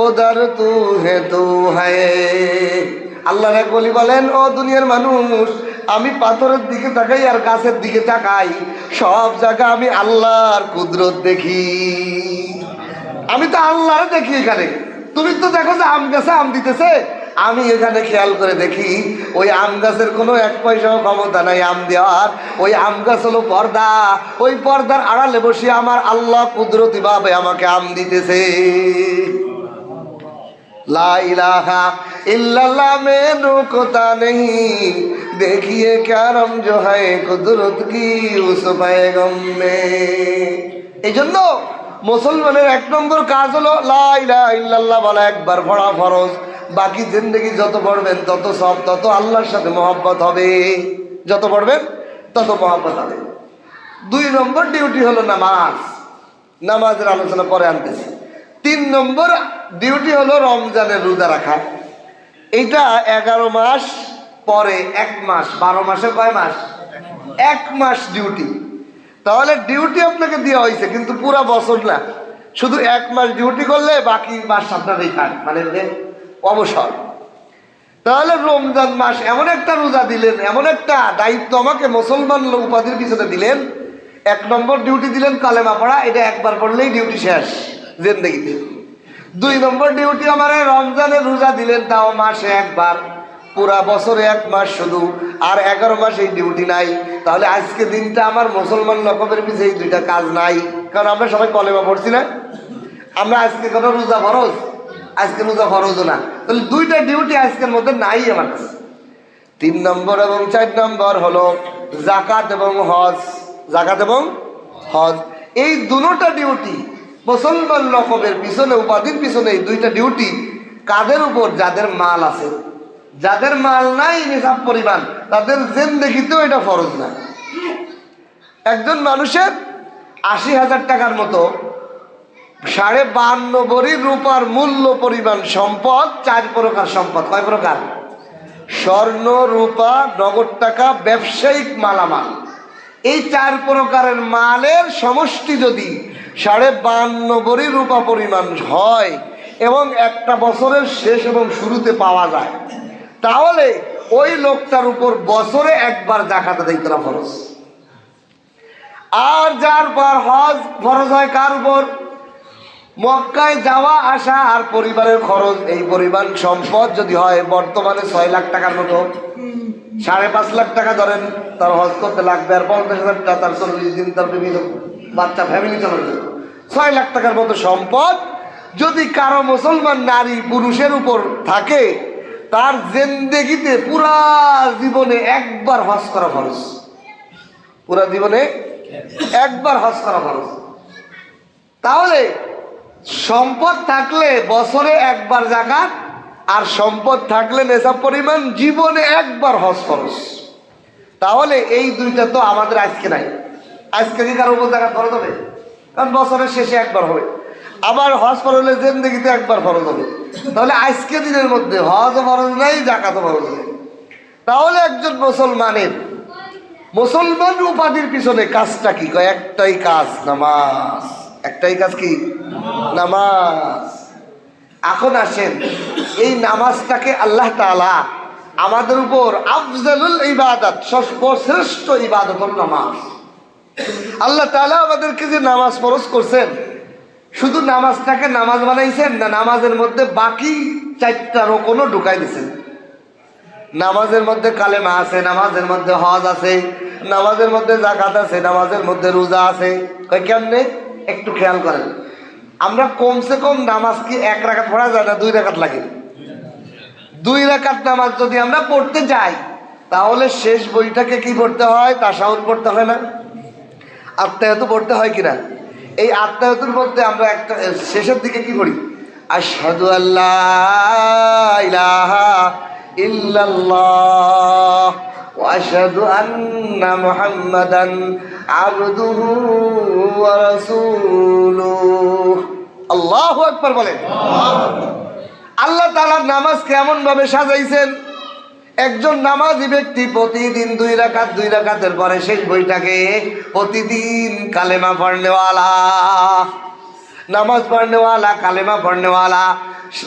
उधर तू है। আল্লাহ বলি বলেন, ও দুনিয়ার মানুষ, আমি পাথরের দিকে তাকাই আর গাছের দিকে তাকাই, সব জায়গা আমি আল্লাহর কুদরত দেখি। আমি তো আল্লাহর দেখি এখানে। তুমি তো দেখো যে আম গাছে আম দিতেছে, আমি এখানে খেয়াল করে দেখি ওই আম গাছের কোনো এক পয়সাও ক্ষমতা নাই আম দেওয়ার। ওই আম গাছ হলো পর্দা, ওই পর্দার আড়ালে বসে আমার আল্লাহ কুদরতি ভাবে আমাকে আম দিতেছে। লা ইলাহা ইল্লাল্লাহ में नुक्ता नहीं देखिए क्या रम जो है कुदरत की उस पैगम में। এই জন্য মুসলমানের এক নম্বর কাজ হলো লা ইলাহা ইল্লাল্লাহ বলা, একবার পড়া ফরজ। বাকি জিন্দেগি যত পড়বেন তত সব, তত আল্লাহর সাথে মহব্বত হবে, যত পড়বেন তত মহব্বত হবে। 2 নম্বর ডিউটি হলো নামাজ। নামাজের আলোচনা পরে আনতেছি। 3 নম্বর ডিউটি হলো রমজানের রোজা রাখা। এইটা 11 মাস পরে 1 মাস, 12 মাসে কয় মাস? 1 মাস ডিউটি। তাহলে ডিউটি আপনাকে দেওয়া হয়েছে, কিন্তু পুরা বছর না, শুধু 1 মাস ডিউটি করলে বাকি মাস আপনার রিটার্ন, মানে অবসর। তাহলে রমজান মাস এমন একটা রোজা দিলেন, এমন একটা দায়িত্ব আমাকে মুসলমান উপাধির পিছনে দিলেন। 1 নম্বর ডিউটি দিলেন কালেমা পড়া, এটা একবার পড়লেই ডিউটি শেষ জিন্দেগিতে। 2 নম্বর ডিউটি আমার রমজানের রোজা দিলেন, তাও মাসে একবার, পুরা বছরে 1 মাস শুধু, আর 11 মাস এই ডিউটি নাই। তাহলে আজকে দিনটা আমার মুসলমান লকবের পিছনে এই 2টা কাজ নাই, কারণ আমরা সবাই কলেমা পড়ছি না। আমরা আজকে কোনো রোজা ফরজ, আজকে রোজা ফরজও না, তাহলে 2টা ডিউটি আজকের মধ্যে নাই আমার কাছে। 3 নম্বর এবং 4 নম্বর হলো জাকাত এবং হজ। জাকাত এবং হজ এই দুটোটা ডিউটি মুসলমান লকবের পিছনে, উপাধির পিছনে এই 2টা ডিউটি কাদের উপর? যাদের মাল আছে। যাদের মাল নাই নিসাব পরিমাণ, তাদের জিন্দেগিতেও এটা ফরজ না। একজন মানুষের 80,000 টাকার মতো 52.5 ভরি রূপার মূল্য পরিমাণ সম্পদ, 4 প্রকার সম্পদ। কয় প্রকার? স্বর্ণ, রূপা, নগদ টাকা, ব্যবসায়িক মালামাল। এই 4 প্রকারের মালের সমষ্টি যদি 52.5 ভরি রূপা পরিমাণ হয় এবং একটা বছরের শেষ এবং শুরুতে পাওয়া যায়, তাহলে ওই লোকটার উপর বছরে একবার জাকাত আদায় করা ফরজ। আর যার পর হজ ফরজ হয় কার উপর? মক্কায় যাওয়া আসা আর পরিবারের খরচ, এই পরিমাণ সম্পদ যদি হয় বর্তমানে 6 লাখ টাকার মতো, 5.5 লাখ টাকা ধরেন তার হজ করতে লাগবে, আর 50,000 টাকা তার 40 দিন তার বিভিন্ন বাচ্চা ফ্যামিলি চালাবে। 6 লাখ টাকার মতো সম্পদ যদি কারো মুসলমান নারী পুরুষের উপর থাকে, তার জিন্দেগিতে পুরা জীবনে একবার হজ করা ফরজ। পুরা জীবনে একবার হজ করা ফরজ। তাহলে সম্পদ থাকলে বছরে একবার জাকাত, আর সম্পদ থাকলে নেশাব পরিমাণ জীবনে একবার হজ ফরজ। তাহলে এই 2টা তো আমাদের আজকে নাই। আজকে কি কারো উপর জাকাত ফরজ হবে? কারণ বছরের শেষে একবার হবে। আবার হজ ফরজ হলে জিন্দেগিতে একবার ফরজ হবে। তাহলে আজকে দিনের মধ্যে হজও ফরজ নাই, জাকাতও ফরজ নেই। তাহলে একজন মুসলমানের, মুসলমান উপাধির পিছনে কাজটা কি? একটাই কাজ, নামাজ। একটাই কাজ কি? নামাজ। এখন আসেন, এই নামাজটাকে আল্লাহ তাআলা আমাদের উপর আফজালুল ইবাদত, সর্বশ্রেষ্ঠ ইবাদত হল নামাজ। আল্লাহ তাআলা আমাদেরকে যে নামাজ ফরজ করছেন, শুধু নামাজটাকে নামাজ বানাইছেন না, নামাজের মধ্যে বাকি 4টা রকমও ঢুকাই দিয়েছেন। নামাজের মধ্যে কালেমা আছে, নামাজের মধ্যে হজ আছে, নামাজের মধ্যে যাকাত আছে, নামাজের মধ্যে রোজা আছে। কেমনে? একটু খেয়াল করেন। আমরা কমসে কম নামাজ কি 1 রাকাত পড়া যায় না? 2 রাকাত লাগে। 2 রাকাত নামাজ যদি আমরা পড়তে যাই, তাহলে শেষ বইটাকে কি পড়তে হয়? তাশাহুদ পড়তে হয় না? আত্তাহিয়াতু পড়তে হয় কিনা? এই আত্তাহিয়াতুর মধ্যে আমরা একটা শেষের দিকে কি পড়ি? আশহাদু আল্লা ইলাহা ইল্লাল্লাহ ওয়া আশহাদু আন্না মুহাম্মাদান আবদুহু ওয়া রাসূলুহু। আল্লাহু আকবার বলেন। আল্লাহ তাআলা নামাজ কেমন ভাবে সাজাইছেন? একজন নামাজি ব্যক্তি প্রতিদিন 2 রাকাত, 2 রাকাতের পরে শেষ বইটাকে প্রতিদিন কালেমা পড়নেওয়ালা, নামাজ পড়নেওয়ালা, কালেমা পড়নেওয়ালা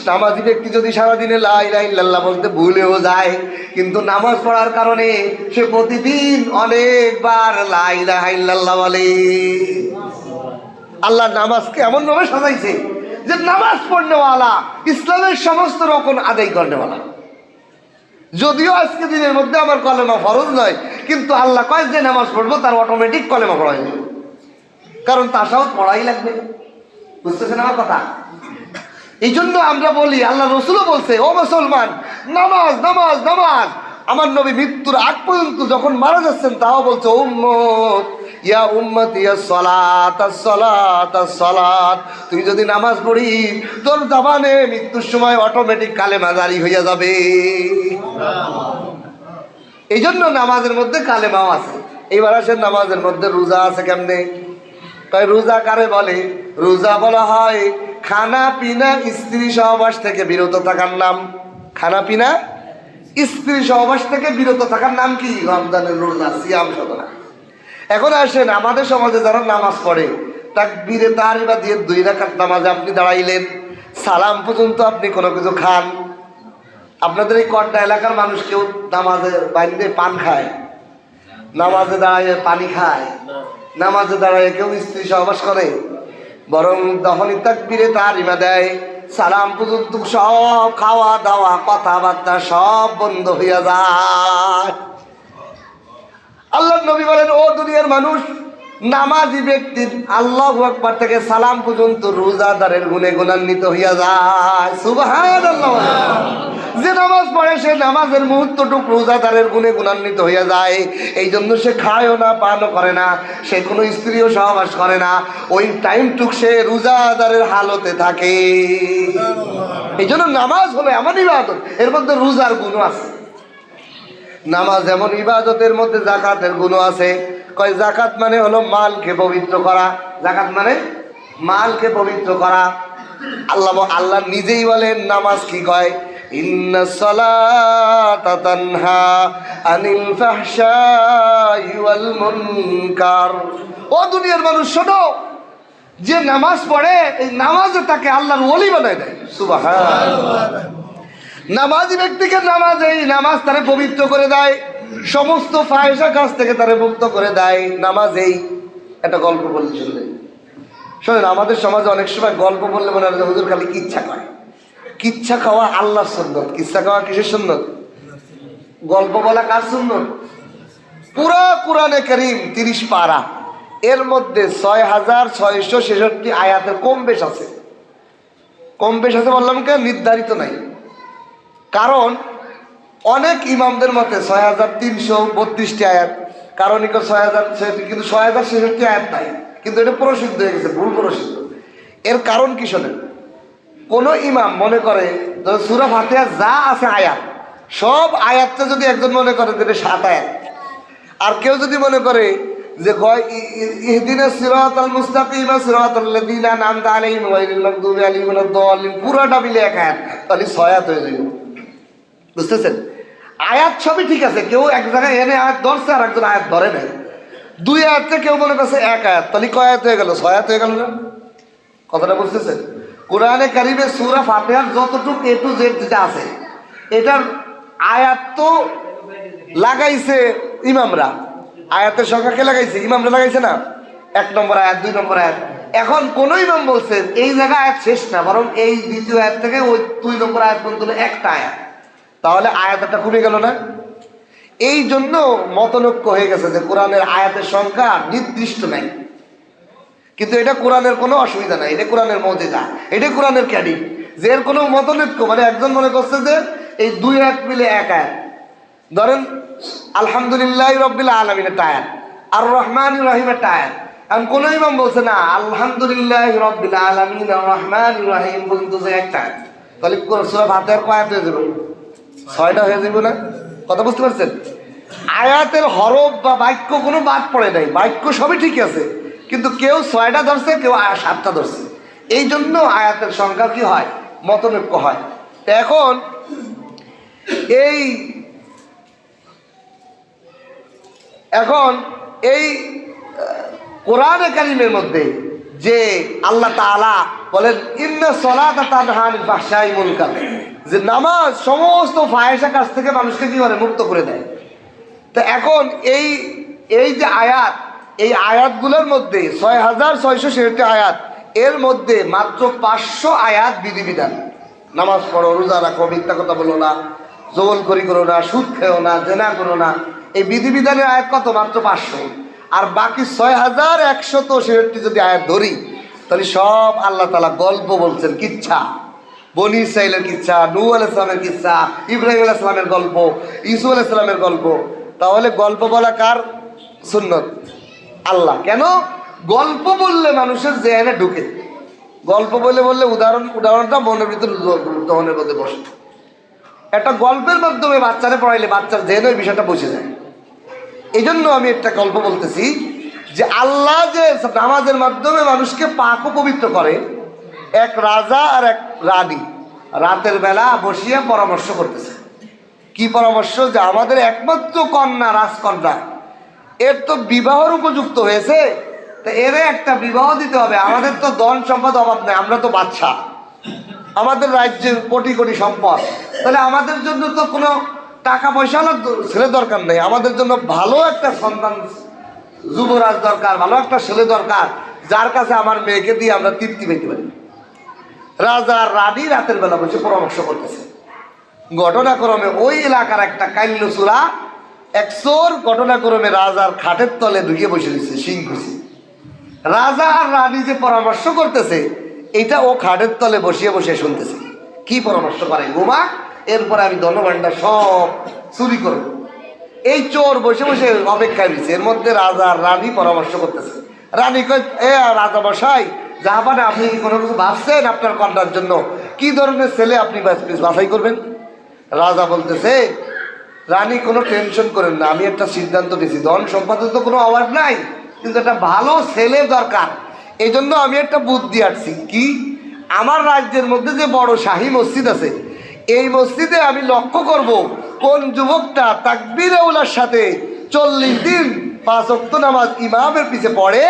নামাজি ব্যক্তি যদি সারাদিনে লা ইলাহা ইল্লাল্লাহ বলতে ভুলেও যায়, কিন্তু নামাজ পড়ার কারণে সে প্রতিদিন অনেকবার লা ইলাহা ইল্লাল্লাহ বলে। আল্লাহ নামাজকে এমন ভাবে সাজাইছে যে নামাজ পড়নেওয়ালা ইসলামের সমস্ত রকম আদায় করনেওয়ালা।
যদিও আজকে দিনের মধ্যে আমার কলেমা ফরজ নয়, কিন্তু আল্লাহ কয় যে নামাজ পড়বো তার অটোমেটিক কলেমা পড়া হয়ে যাবে, কারণ তাসাও পড়াই লাগবে। বুঝতেছেন আমার কথা? এই জন্য আমরা বলি, আল্লাহ রসুলও বলছে, ও মুসলমান, নামাজ নামাজ নামাজ। আমার নবী মৃত্যুর আগ পর্যন্ত যখন মারা যাচ্ছেন তাও বলছে, উম্মত ইয়া উম্মত ইয়া সালাত সালাত সালাত। তুই যদি নামাজ পড়ি তোর জবানে মৃত্যুর সময় অটোমেটিক কালেমা জারি হইয়া যাবে। এই জন্য নামাজের মধ্যে কালেমাও আছে। এইবার আসেন নামাজের মধ্যে রোজা আছে কেমনে? তাই রোজা কারে বলে? রোজা বলা হয় খানা পিনা স্ত্রী সহবাস থেকে বিরত থাকার নাম। খানা পিনা স্ত্রী সহবাস থেকে বিরত থাকার নাম কি? রমজানের রোজা, সিয়াম সাধনা। এখন আসেন আমাদের সমাজে যারা নামাজ পড়ে, তাকবীরে তাহরিমা দিয়ে 2 রাকাত নামাজে আপনি দাঁড়াইলেন, সালাম পর্যন্ত আপনি কোনো কিছু খান। আপনাদের এই কড্ডা এলাকার মানুষ কেউ নামাজে বাইরে পান খায়? নামাজে দাঁড়ায় পানি খায়? নামাজে দাঁড়ায় কেউ স্ত্রী সহবাস করে? বরং যখনই তাকবীরে তাহরিমা দেয়, সালাম পর্যন্ত সব খাওয়া দাওয়া কথাবার্তা সব বন্ধ হইয়া যায়। আল্লাহর নবী বলেন, ও দুনিয়ার মানুষ, নামাজি ব্যক্তির আল্লাহু আকবার থেকে সালাম পর্যন্ত রোজাদারের গুণে গুণান্বিত হইয়া যায়। সুবহানাল্লাহ। যে নামাজ পড়ে সে নামাজের মুহূর্তটুক রোজাদারের গুণে গুণান্বিত হইয়া যায়। এই জন্য সে খায়ও না, পানও করে না, সে কোনো স্ত্রীও সহবাস করে না, ওই টাইমটুক সে রোজাদারের হালতে থাকে। এই জন্য নামাজ হলো এমন ইবাদত, এর মধ্যে রোজার গুণও আছে। নামাজ এমন ইবাদতের মধ্যে যাকাতের গুণ আছে। কয় যাকাত মানে হলো মালকে পবিত্র করা। যাকাত মানে মালকে পবিত্র করা। আল্লাহ নিজেই বলেন নামাজ কি কয়, ইন্নাস সালাতা তানহা আনিল ফাহশাই ওয়াল মুনকার। ও দুনিয়ার মানুষ শোনো, যে নামাজ পড়ে এই নামাজে তাকে আল্লাহর ওলি বানায় দেয়। সুবহানাল্লাহ। নামাজি ব্যক্তিকে নামাজ তারে পবিত্র করে দেয়, সমস্ত ফাহিশা কাজ থেকে তারে মুক্ত করে দেয়। নামাজেই একটা গল্প বলতে শুনলেন, শোনেন, আমাদের সমাজে অনেক সময় গল্প বললে মনে হয় হুজুর খালি কিচ্ছা খায়। কিচ্ছা খাওয়া আল্লাহর সুন্নত। কিচ্ছা খাওয়া কিসের সুন্নত? গল্প বলা কার সুন্নত? পুরা কুরআনে কারীম 30 পারা, এর মধ্যে 6666 আয়াতের কম বেশ আছে। কম বেশ আছে বললাম কে? নির্ধারিত নাই। কারণ অনেক ইমামদের মতে 6332টি আয়াত, কারণ 6000, কিন্তু 6066 আয়াত নাই। কিন্তু এটা প্রসিদ্ধ হয়ে গেছে, ভুল প্রসিদ্ধ। এর কারণ কি শোনেন, কোন ইমাম মনে করে সূরা ফাতিহা যা আছে আয়াত, সব আয়াতটা যদি একজন মনে করে যে 7 আয়াত, আর কেউ যদি মনে করে যে কয় ইহদিনাস সিরাতাল মুস্তাকিম সিরাতাল লাযিনা আন'আমতা আলাইহিম গায়রিল মাগদুবি আলাইহিম ওয়ালাদ-দাল্লিন, পুরোটা মিলে এক আয়াত, তাহলে 6 আয়াত হয়ে যাবে। বুঝতেছেন? আয়াত সবই ঠিক আছে, কেউ এক জায়গায় এনে আয়াত ধরছে আর একজন আয়াত ধরে নাই। 2 আয়াতকে কেউ মনে করছে 1 আয়াত, তাহলে কয় আয়াত হয়ে গেল? 6 আয়াত হয়ে গেল না? কথাটা বুঝতেছেন? কোরআনে কারিমে সূরা ফাতিহার যতটুকু A to Z যেটা আছে, এটার আয়াত তো লাগাইছে ইমামরা। আয়াতের সংখ্যা কে লাগাইছে? ইমামরা লাগাইছে না? 1 নম্বর আয়াত, 2 নম্বর আয়াত। এখন কোন ইমাম বলছেন এই জায়গায় আয়াত শেষ না, বরং এই দ্বিতীয় আয়াত থেকে ওই 2 নম্বর আয়াত পর্যন্ত একটা আয়াত, তাহলে আয়াতটা কমে গেল না? এই জন্য মতনৈক্য হয়ে গেছে যে কোরআনের আয়াতের সংখ্যা নির্দিষ্ট নাই। কিন্তু এটা কোরআনের কোনো অসুবিধা নাই, এটা কোরআনের মুজিজা, এটা কোরআনের ক্যাডি। যে এর কোনো মতনৈক্য, মানে একজন মনে করছে যে এই 2 আয়াত মিলে 1 আয়াত, ধরেন আলহামদুলিল্লাহ রাব্বিল আলামিন একটা আয়াত, আর রহমানির রহিম একটা আয়াত। এখন কোন ইমাম বলছে না আলহামদুলিল্লাহ রাব্বিল আলামিন আর রহমানির রহিম পর্যন্ত যে একটা আয়াত, তাহলে সূরা ফাতিহার কয় আয়াত হয়ে যাবে? 6টা হয়ে যাবে না? কথা বুঝতে পারছেন? আয়াতের হরফ বা বাক্য কোনো বাদ পড়ে নাই, বাক্য সবই ঠিক আছে, কিন্তু কেউ 6টা ধরছে, কেউ 7টা ধরছে। এই জন্য আয়াতের সংখ্যা কি হয়? মতনৈক্য হয়। এখন এই কোরআনে কারীমের মধ্যে যে আল্লাহ তাআলা বলেন ইন্নাস সালাতা তানহা আনিল ফাহশাই ওয়াল মুনকার, যে নামাজ সমস্ত ফাহিশা কাজ থেকে মানুষকে কি করে? মুক্ত করে দেয়। তো এখন এই যে আয়াত, এই আয়াতগুলোর মধ্যে 6666 আয়াত, এর মধ্যে মাত্র 500 আয়াত বিধিবিধান। নামাজ পড়ো, রোজা রাখো, মিথ্যা কথা বলো না, জবলখড়ি করো না, সুদ খেও না, জেনা করো না। এই বিধিবিধানের আয়াত কত? মাত্র 500। আর বাকি 6167 যদি আয়াত ধরি, তাহলে সব আল্লাহ তাআলা গল্প বলছেন, কিচ্ছা। বনি ইসরাইলের কিচ্ছা, নূহ আলাইহিস সালামের কিচ্ছা, ইব্রাহিম আলাইহিস সালামের গল্প, ইসু আলাইহিস সালামের গল্প। তাহলে গল্প বলা কার সুন্নত? আল্লাহ। কেন? গল্প বললে মানুষের জেনে ঢুকে। গল্প বলে বললে উদাহরণটা মনের ভিতরে দহনের মধ্যে বসে। একটা গল্পের মাধ্যমে বাচ্চারে পড়াইলে বাচ্চার জেনে ওই বিষয়টা বসে যায়। এই জন্য আমি একটা গল্প বলতেছি যে আল্লাহ যে নামাজের মাধ্যমে মানুষকে পাক ও পবিত্র করে। এক রাজা আর এক রানী রাতের বেলা বসিয়া পরামর্শ করতেছে। কি পরামর্শ? যে আমাদের একমাত্র কন্যা, রাজকন্যা, এর তো বিবাহর উপযুক্ত হয়েছে, তা এর একটা বিবাহ দিতে হবে। আমাদের তো ধন সম্পদ অভাব নেই, আমরা তো বাচ্চা, আমাদের রাজ্যের কোটি কোটি সম্পদ, তাহলে আমাদের জন্য তো কোনো টাকা পয়সাওয়ালা ছেলে দরকার নেই, আমাদের জন্য ভালো একটা সন্তান, যুবরাজ দরকার, ভালো একটা ছেলে দরকার, যার কাছে আমার মেয়েকে দিয়ে আমরা তৃপ্তি পেতে পারি। রাজা আর রানী রাতের বেলা বসে পরামর্শ করতেছে। ঘটনাক্রমে ওই এলাকার একটা কাল্যচূড়া এক চোর ঘটনাক্রমে রাজার খাটের তলে ঢুকে বসে দিচ্ছে সিং খুশি। রাজা আর রানী যে পরামর্শ করতেছে, এটা ও খাটের তলে বসিয়ে বসে শুনতেছে। কি পরামর্শ করে? গোমা, এরপরে আমি ধনভাণ্ডার সব চুরি করব। এই চোর বসে বসে অপেক্ষায় দিচ্ছে। এর মধ্যে রাজা আর রানী পরামর্শ করতেছে। রানী কয়, রাজা মশাই, যা মানে আপনি কোনো কিছু ভাবছেন আপনার কন্যার জন্য? কি ধরনের ছেলে আপনি বাছাই করবেন? রাজা বলতেছে, রানী কোনো টেনশন করেন না, আমি একটা সিদ্ধান্ত নিয়েছি। ধন সম্পদের তো কোনো অভাব নাই, কিন্তু একটা ভালো ছেলে দরকার। এই জন্য আমি একটা বুদ্ধি আসছি। কি? আমার রাজ্যের মধ্যে যে বড় শাহী মসজিদ আছে, এই মসজিদে আমি লক্ষ্য করব কোন যুবকটা তাকবীর আউলার সাথে 40 দিন 5 ওয়াক্ত নামাজ ইমামের পিছে পড়ে,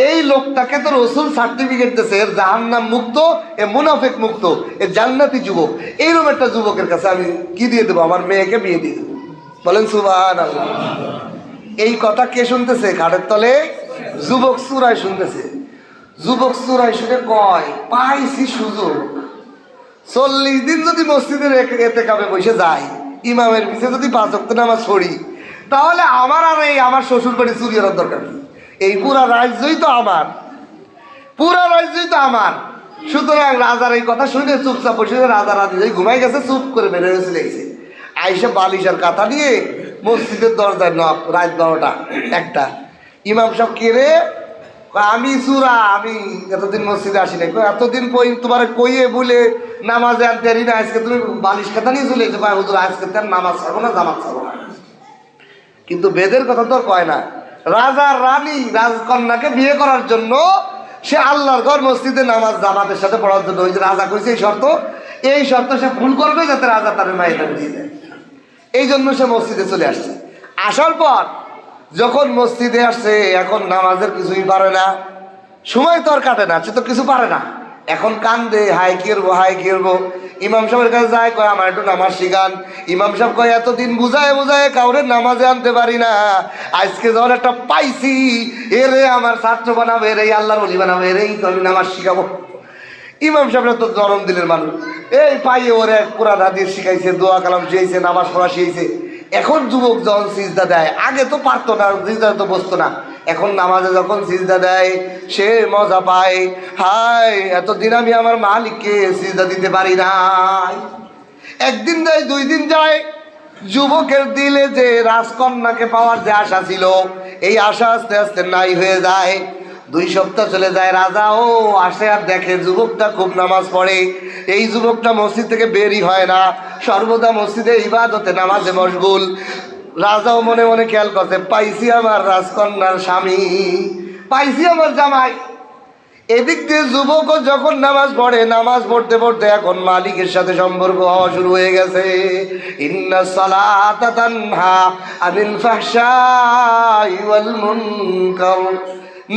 এই লোকটাকে তো রসুল সার্টিফিকেট দিয়েছে এর জাহান্নাম মুক্ত, এ মুনাফিক মুক্ত, এ জান্নাতি যুবক। এইরকম একটা যুবকের কাছে আমি কি দিয়ে দেবো? আমার মেয়েকে বিয়ে দিয়ে দেবো। বলেন সুবহানাল্লাহ। এই কথা কে শুনতেছে? খাটের তলে যুবক চূড়ায় শুনতেছে। যুবক চূড়ায় শুনে কয়, পাইছি সুযোগ। 40 দিন যদি মসজিদের এতেকাবে বসে যায়, ইমামের পিছে যদি 5 ওয়াক্ত নামাজ পড়ি, তাহলে আমার আর এই আমার শ্বশুর বাড়ি চুরি করার দরকার নেই। এই পুরা রাজ্যই তো আমার, পুরা রাজ্যই তো আমার। সুতরাং রাজার এই কথা শুনে চুপচাপ বসে রাজা রানী ঘুমাই গেছে, চুপ করে বেড়ে চলে গেছে। আইসা বালিশের কাঁথা নিয়ে মসজিদের দরজায় নক, রাত 12টা 1টা। ইমাম সাহেব কে রে? আমি চূড়া, আমি এতদিন মসজিদে আসি নাই। এতদিন তোমার কইয়ে বলে নামাজে আনতে পারি না, আজকে তুমি বালিশ কাঁথা নিয়ে চলে এসে কয়, হুজুর আজকে তার নামাজ ছাড়বো না, জামাত ছাড়বো না। কিন্তু বেদের কথা তো কয় না। রাজা রানী রাজকন্যাকে বিয়ে করার জন্য সে আল্লাহর ঘর মসজিদে নামাজ জামাতের সাথে পড়ার জন্য, ওই যে রাজা কইছে এই শর্ত সে ভুল করবে যাতে রাজা তার মায়ের দিয়ে দেয়। এই জন্য সে মসজিদে চলে আসছে। আসার পর যখন মসজিদে আসছে, এখন নামাজের কিছুই পারে না, সময় তো আর কাটে না, সে তো কিছু পারে না। এখন কান্দে, হাই কি করবো, হাই কি করবো। ইমাম সাহেবের কাছে যায়, কয় আমার একটু নামাজ শিখান। ইমাম সাহেব কয়, এতদিন বুঝায় বুঝায় কাউরে নামাজে আনতে পারি না, আজকে যখন একটা পাইছি, এরে আমার ছাত্র বানাবো, এরে আল্লাহর ওলি বানাবো, এরেই তো আমি নামাজ শিখাবো। ইমাম সাহেবরা তো নরম দিলের মানুষ, এই পাইয়ে ওরে কোরআন হাদিস শিখাইছে, দোয়া কালাম শিখাইছে, নামাজ পড়া শিখাইছে। এখন যুবক যখন সিজদা দেয়, আগে তো পারতো না, সিজদা তো বসতো না, এখন নামাজে যখন সিজদা দেয় সে মজা পায়। হাই, এতদিন আমি আমার মালিককে সিজদা দিতে পারি নাই। একদিন যায়, 2 দিন যায়, যুবকের দিলে যে রাজকন্যাকে পাওয়ার যে আশা ছিল, এই আশা আস্তে আস্তে নাই হয়ে যায়। 2 সপ্তাহ চলে যায়, রাজাও আসে আর দেখে যুবকটা খুব নামাজ পড়ে। এই যুবকটা মসজিদ থেকে বেরই হয় না, সর্বদা মসজিদে ইবাদতে নামাজে মশগুল। রাজাও মনে মনে খেয়াল করছে, পাইছি আমার রাজকন্যার স্বামী, পাইছি আমার জামাই। এদিক দিয়ে যুবকও যখন নামাজ পড়ে, নামাজ পড়তে পড়তে এখন মালিকের সাথে সম্পর্ক হওয়া শুরু হয়ে গেছে। ইন্নাস সালাতা তানহা আনিল ফাহশাই ওয়াল মুনকার।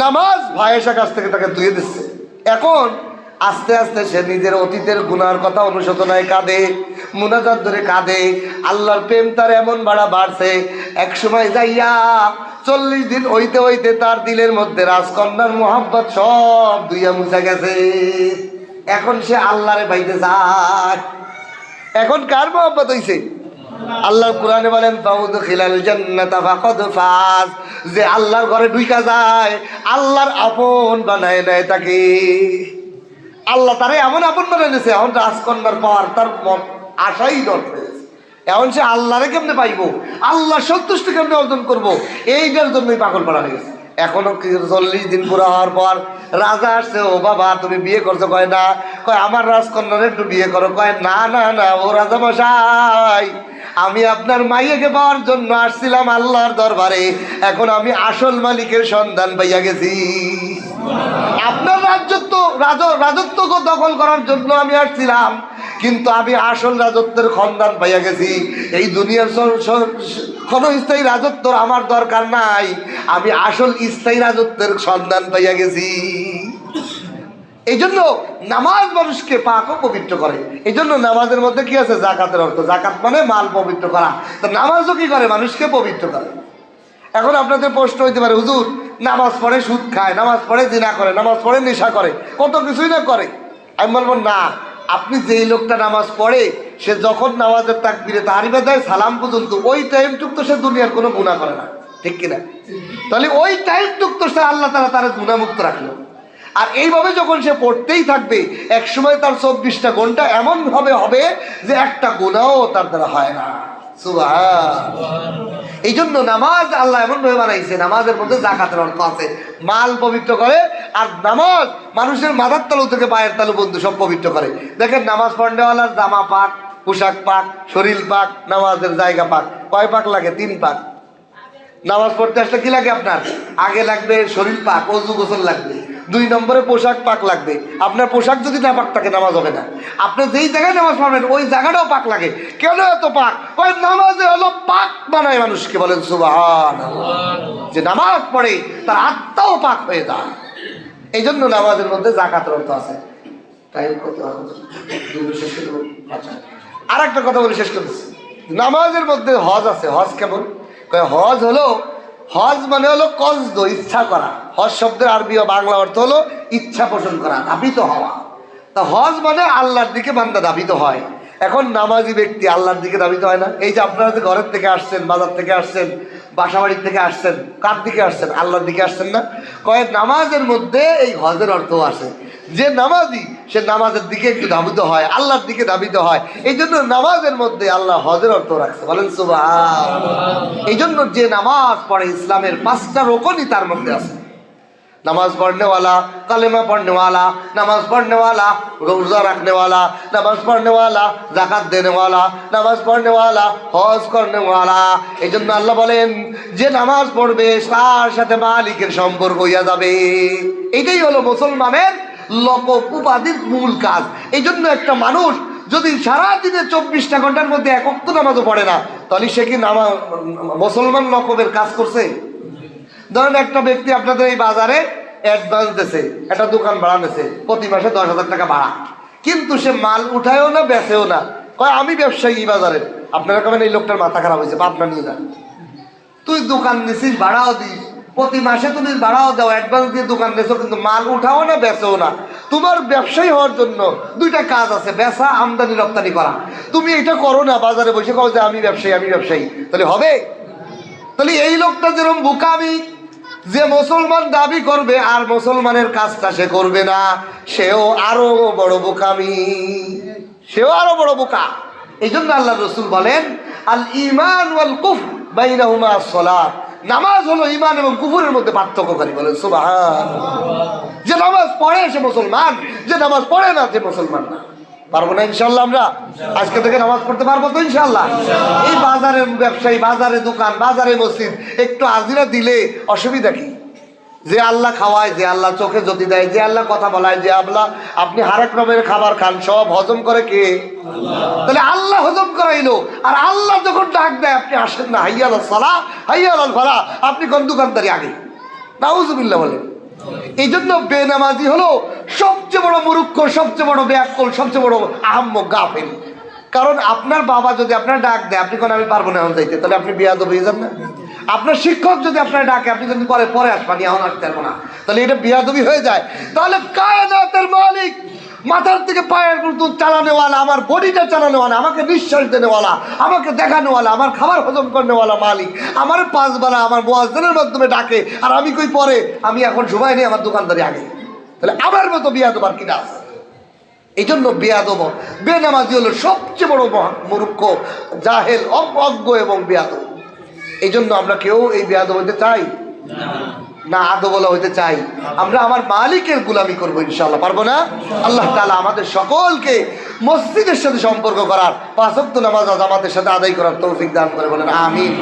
নামাজ ভাইয়ের কাছ থেকে তাকে ধুয়ে দিচ্ছে। এখন আস্তে আস্তে সে নিজের অতীতের গুনার কথা অনুশোচনায় কাঁদে, মুনাজাত ধরে কাঁদে। আল্লাহর প্রেম তার এমন বাড়ছে, এক সময় যাইয়া 40 দিন হইতে হইতে তার দিলের মধ্যে রাজকন্যার মোহাব্বত সব ধুইয়া মুছা গেছে। এখন সে আল্লাহরে পাইতে চায়। এখন কার মোহাব্বত হইছে? আল্লাহ কোরআনে বলেন ফাউদখিলাল জান্নাতা ফাকাদ ফাজ, যে আল্লাহর ঘরে ঢুইকা যায় আল্লাহর আপন বানায় নেয় তাকে। আল্লাহ তারে এমন আপন বানায় নিয়েছে, এখন রাজকন্যার পাওয়ার তার আশাই নষ্ট হয়েছে। এখন সে আল্লাহরে কেমনে পাইবো, আল্লাহ সন্তুষ্টি কেমনে অর্জন করবো, এইটার জন্যই পাগল পড়া হয়ে গেছে। এখনো 40 দিন পুরো হওয়ার পর রাজা আসছে, ও বাবা তুমি বিয়ে করছো? কয় না। কয় আমার রাজকন্যার একটু বিয়ে করো। কয় না না না, ও রাজা মশাই আমি আপনার মাইয়াকে পাওয়ার জন্য আসছিলাম আল্লাহর দরবারে, এখন আমি আসল মালিকের সন্ধান পাইয়া গেছি। আপনার রাজত্ব দখল করার জন্য আমি আসছিলাম, কিন্তু আমি আসল রাজত্বের সন্ধান পাইয়া গেছি। এই দুনিয়ার ক্ষণস্থায়ী রাজত্বর আমার দরকার নাই, আমি আসল স্থায়ী রাজত্বের সন্ধান পাইয়া গেছি। এই জন্য নামাজ মানুষকে পাক ও পবিত্র করে। এই জন্য নামাজের মধ্যে কি আছে? জাকাতের অর্থ। জাকাত মানে মাল পবিত্র করা। তো নামাজও কি করে? মানুষকে পবিত্র করে। এখন আপনাদের প্রশ্ন হইতে পারে, হুজুর নামাজ পড়ে সুদ খায়, নামাজ পড়ে জিনা করে, নামাজ পড়ে নেশা করে, কত কিছুই না করে। আমি বলবো না, আপনি যেই লোকটা নামাজ পড়ে সে যখন নামাজের তাকবীরে তাহরিমা দেয় সালাম পর্যন্ত, ওই টাইমটুক তো সে দুনিয়ার কোনো গুনাহ করে না, ঠিক কিনা? তাহলে ওই টাইমটুক তো সে আল্লাহ তাআলা তার গুনাহমুক্ত রাখলো। আর এইভাবে যখন সে পড়তেই থাকবে, এক সময় তার 24টা ঘন্টা এমন ভাবে হবে যে একটা গুনাহও তার দ্বারা হয় না। এই জন্য নামাজ আল্লাহ এমন ভাবে বানাইছে, নামাজের মধ্যে জাকাতের অর্থ আছে, মাল পবিত্র করে। আর নামাজ মানুষের মাথার তালু থেকে পায়ের তালু বন্ধু সব পবিত্র করে। দেখেন নামাজ পড়নেওয়ালার জামা পাক, পোশাক পাক, শরীর পাক, নামাজের জায়গা পাক। কয় পাক লাগে? 3 পাক। নামাজ পড়তে আসলে কি লাগে আপনার? আগে লাগবে শরীর পাক, অজু গোসল লাগবে। 2 নম্বরে পোশাক পাক লাগবে। আপনার পোশাক যদি না পাক থাকে নামাজ হবে না। আপনি যেই জায়গায় নামাজ পড়বেন ওই জায়গাটাও পাক লাগে। কেন এত পাক? ওই নামাজে হলো পাক বানায় মানুষকে। বলেন সুবহানাল্লাহ। যে নামাজ পড়ে তার আত্মাও পাক হয়ে যায়। এই জন্য নামাজের মধ্যে জাকাতের অর্থ আছে। টাইম কত? আর একটা কথা বলে শেষ করতেছি। নামাজের মধ্যে হজ আছে। হজ কেমন? হজ হলো, হজ মানে হলো কসদ, ইচ্ছা করা। হজ শব্দের আরবি ও বাংলা অর্থ হলো ইচ্ছা পোষণ করা, ধাবিত হওয়া। তা হজ মানে আল্লাহর দিকে বান্দা ধাবিত হয়। এখন নামাজি ব্যক্তি আল্লাহর দিকে ধাবিত হয় না। এই যে আপনারা যে ঘরের থেকে আসছেন, বাজার থেকে আসছেন, বাসা বাড়ির থেকে আসছেন, কার দিকে আসছেন? আল্লাহর দিকে আসছেন না? কয়েক নামাজের মধ্যে এই হজের অর্থ আছে। যে নামাজি সে নামাজের দিকে একটু ধাবিত হয়, আল্লাহর দিকে ধাবিত হয়। এই জন্য নামাজের মধ্যে আল্লাহ হজের অর্থ রাখছে। বলেন সুবহানাল্লাহ। এই জন্য যে নামাজ পড়ে ইসলামের 5টা রুকনই তার মধ্যে আছে। নামাজ পढ़नेवाला, कलेमा पढ़ने वाला, नमाज पढ़ने वाला, रोजा रखने वाला, नमाज पढ़ने वाला, जाकात देने वाला, नमाज पढ़ने वाला, हज करने वाला। এই জন্য আল্লাহ বলেন যে নামাজ পড়বে তার সাথে মালিকের সম্পর্ক হইয়া যাবে। এটাই হলো মুসলমানের লকব উপাধির মূল কাজ। এই জন্য একটা মানুষ যদি সারাদিনে 24টা ঘন্টার মধ্যে এক ওয়াক্ত নামাজও পড়ে না, তাহলে সে কি মুসলমান লকবের কাজ করছে? ধরেন একটা ব্যক্তি আপনাদের এই বাজারে অ্যাডভান্স দিয়েছে, একটা দোকান ভাড়া নিয়েছে, প্রতি মাসে 10,000 টাকা ভাড়া, কিন্তু সে মাল উঠায়ও না, বেচেও না। কয় আমি ব্যবসায়ী বাজারের। আপনারা কবেন এই লোকটার মাথা খারাপ হয়েছে, পাবনা নিয়ে যান। তুই দোকান নিছিস, ভাড়াও দিস, প্রতি মাসে তুমি ভাড়াও দাও, অ্যাডভান্স দিয়ে দোকান নিয়েছো, কিন্তু মাল উঠাও না, বেচেও না। তোমার ব্যবসায়ী হওয়ার জন্য 2টা কাজ আছে, বেচা, আমদানি রপ্তানি করা। তুমি এটা করো না, বাজারে বসে কও যে আমি ব্যবসায়ী, আমি ব্যবসায়ী, তাহলে হবে? তাহলে এই লোকটা যেরকম বোকামি, যে মুসলমান দাবি করবে আর মুসলমানের কাজটা সে করবে না, সেও আরো বড় বোকামি, সেও আরো বড় বোকা। এই জন্য আল্লাহ রসুল বলেন আল ঈমান ওয়াল কুফর বাইনাহুমা আস-সালাত। নামাজ হলো ঈমান এবং কুফরের মধ্যে পার্থক্যকারী। বলেন সুবহানাল্লাহ। যে নামাজ পড়ে সে মুসলমান, যে নামাজ পড়ে না সে মুসলমান না। পারবো না ইনশাল্লাহ? আমরা আজকে থেকে নামাজ পড়তে পারবো তো ইনশাল্লাহ? এই বাজারের ব্যবসায়ী, বাজারে দোকান, বাজারে মসজিদ একটু আজিরা দিলে অসুবিধা কি? যে আল্লাহ খাওয়ায়, যে আল্লাহ চোখে জ্যোতি দেয়, যে আল্লাহ কথা বলায়, যে আল্লাহ আপনি হরেক রকমের খাবার খান, সব হজম করে কে? তাহলে আল্লাহ হজম করাইলো। আর আল্লাহ যখন ডাক দেয় আপনি আসেন না, হাইয়া আলাস সালাহ, হাইয়া আলাল ফালাহ, আপনি কোন দোকানদারি আগে? নাউজুবিল্লাহ বলেন। এই জন্য বেনামাজি হলো সবচেয়ে বড় মূর্খ, সবচেয়ে বড় বেয়াক্কল, সবচেয়ে বড় আহাম্মক, গাফেল। কারণ আপনার বাবা যদি আপনার ডাক দেয়, আপনি কোন আমি পারবো না এখন যাইতে, তাহলে আপনি বেয়াদব হয়ে যান না? আপনার শিক্ষক যদি আপনার ডাকে, আপনি যদি পরে আসবেন, এখন আসতে পারবো না, তাহলে এটা বেয়াদবি হয়ে যায়। তাহলে কায়নাতের মালিক মাথার থেকে পায়ের পর্যন্ত চালানেওয়ালা, আমার বডিটা চালানেওয়ালা, আমাকে নিঃশ্বাস দেনেওয়ালা, আমাকে দেখানোওয়ালা, আমার খাবার হজম করনেওয়ালা মালিক আমার 5 বেলা আমার মুয়াজ্জিনের মাধ্যমে ডাকে, আর আমি কই পরে আমি এখন সময় নেই, আমার দোকানদারি আগে। তাহলে আমার মতো বিয়াদব আর কিনা আছে? এই জন্য বেয়াদব বেনামাজি হলো সবচেয়ে বড় মূর্খ, জাহেল, অজ্ঞ এবং বেয়াদব। এই জন্য আমরা কেউ এই বেয়াদব হইতে চাই না, আদবলা হইতে চাই। আমরা আমার মালিকের গোলামি করবো ইনশাআল্লাহ, পারবো না? আল্লাহ তাআলা আমাদের সকলকে মসজিদের সাথে সম্পর্ক করার, 5 ওয়াক্ত নামাজ জামাতের সাথে আদায় করার তৌফিক দান করে, বলেন আমিন।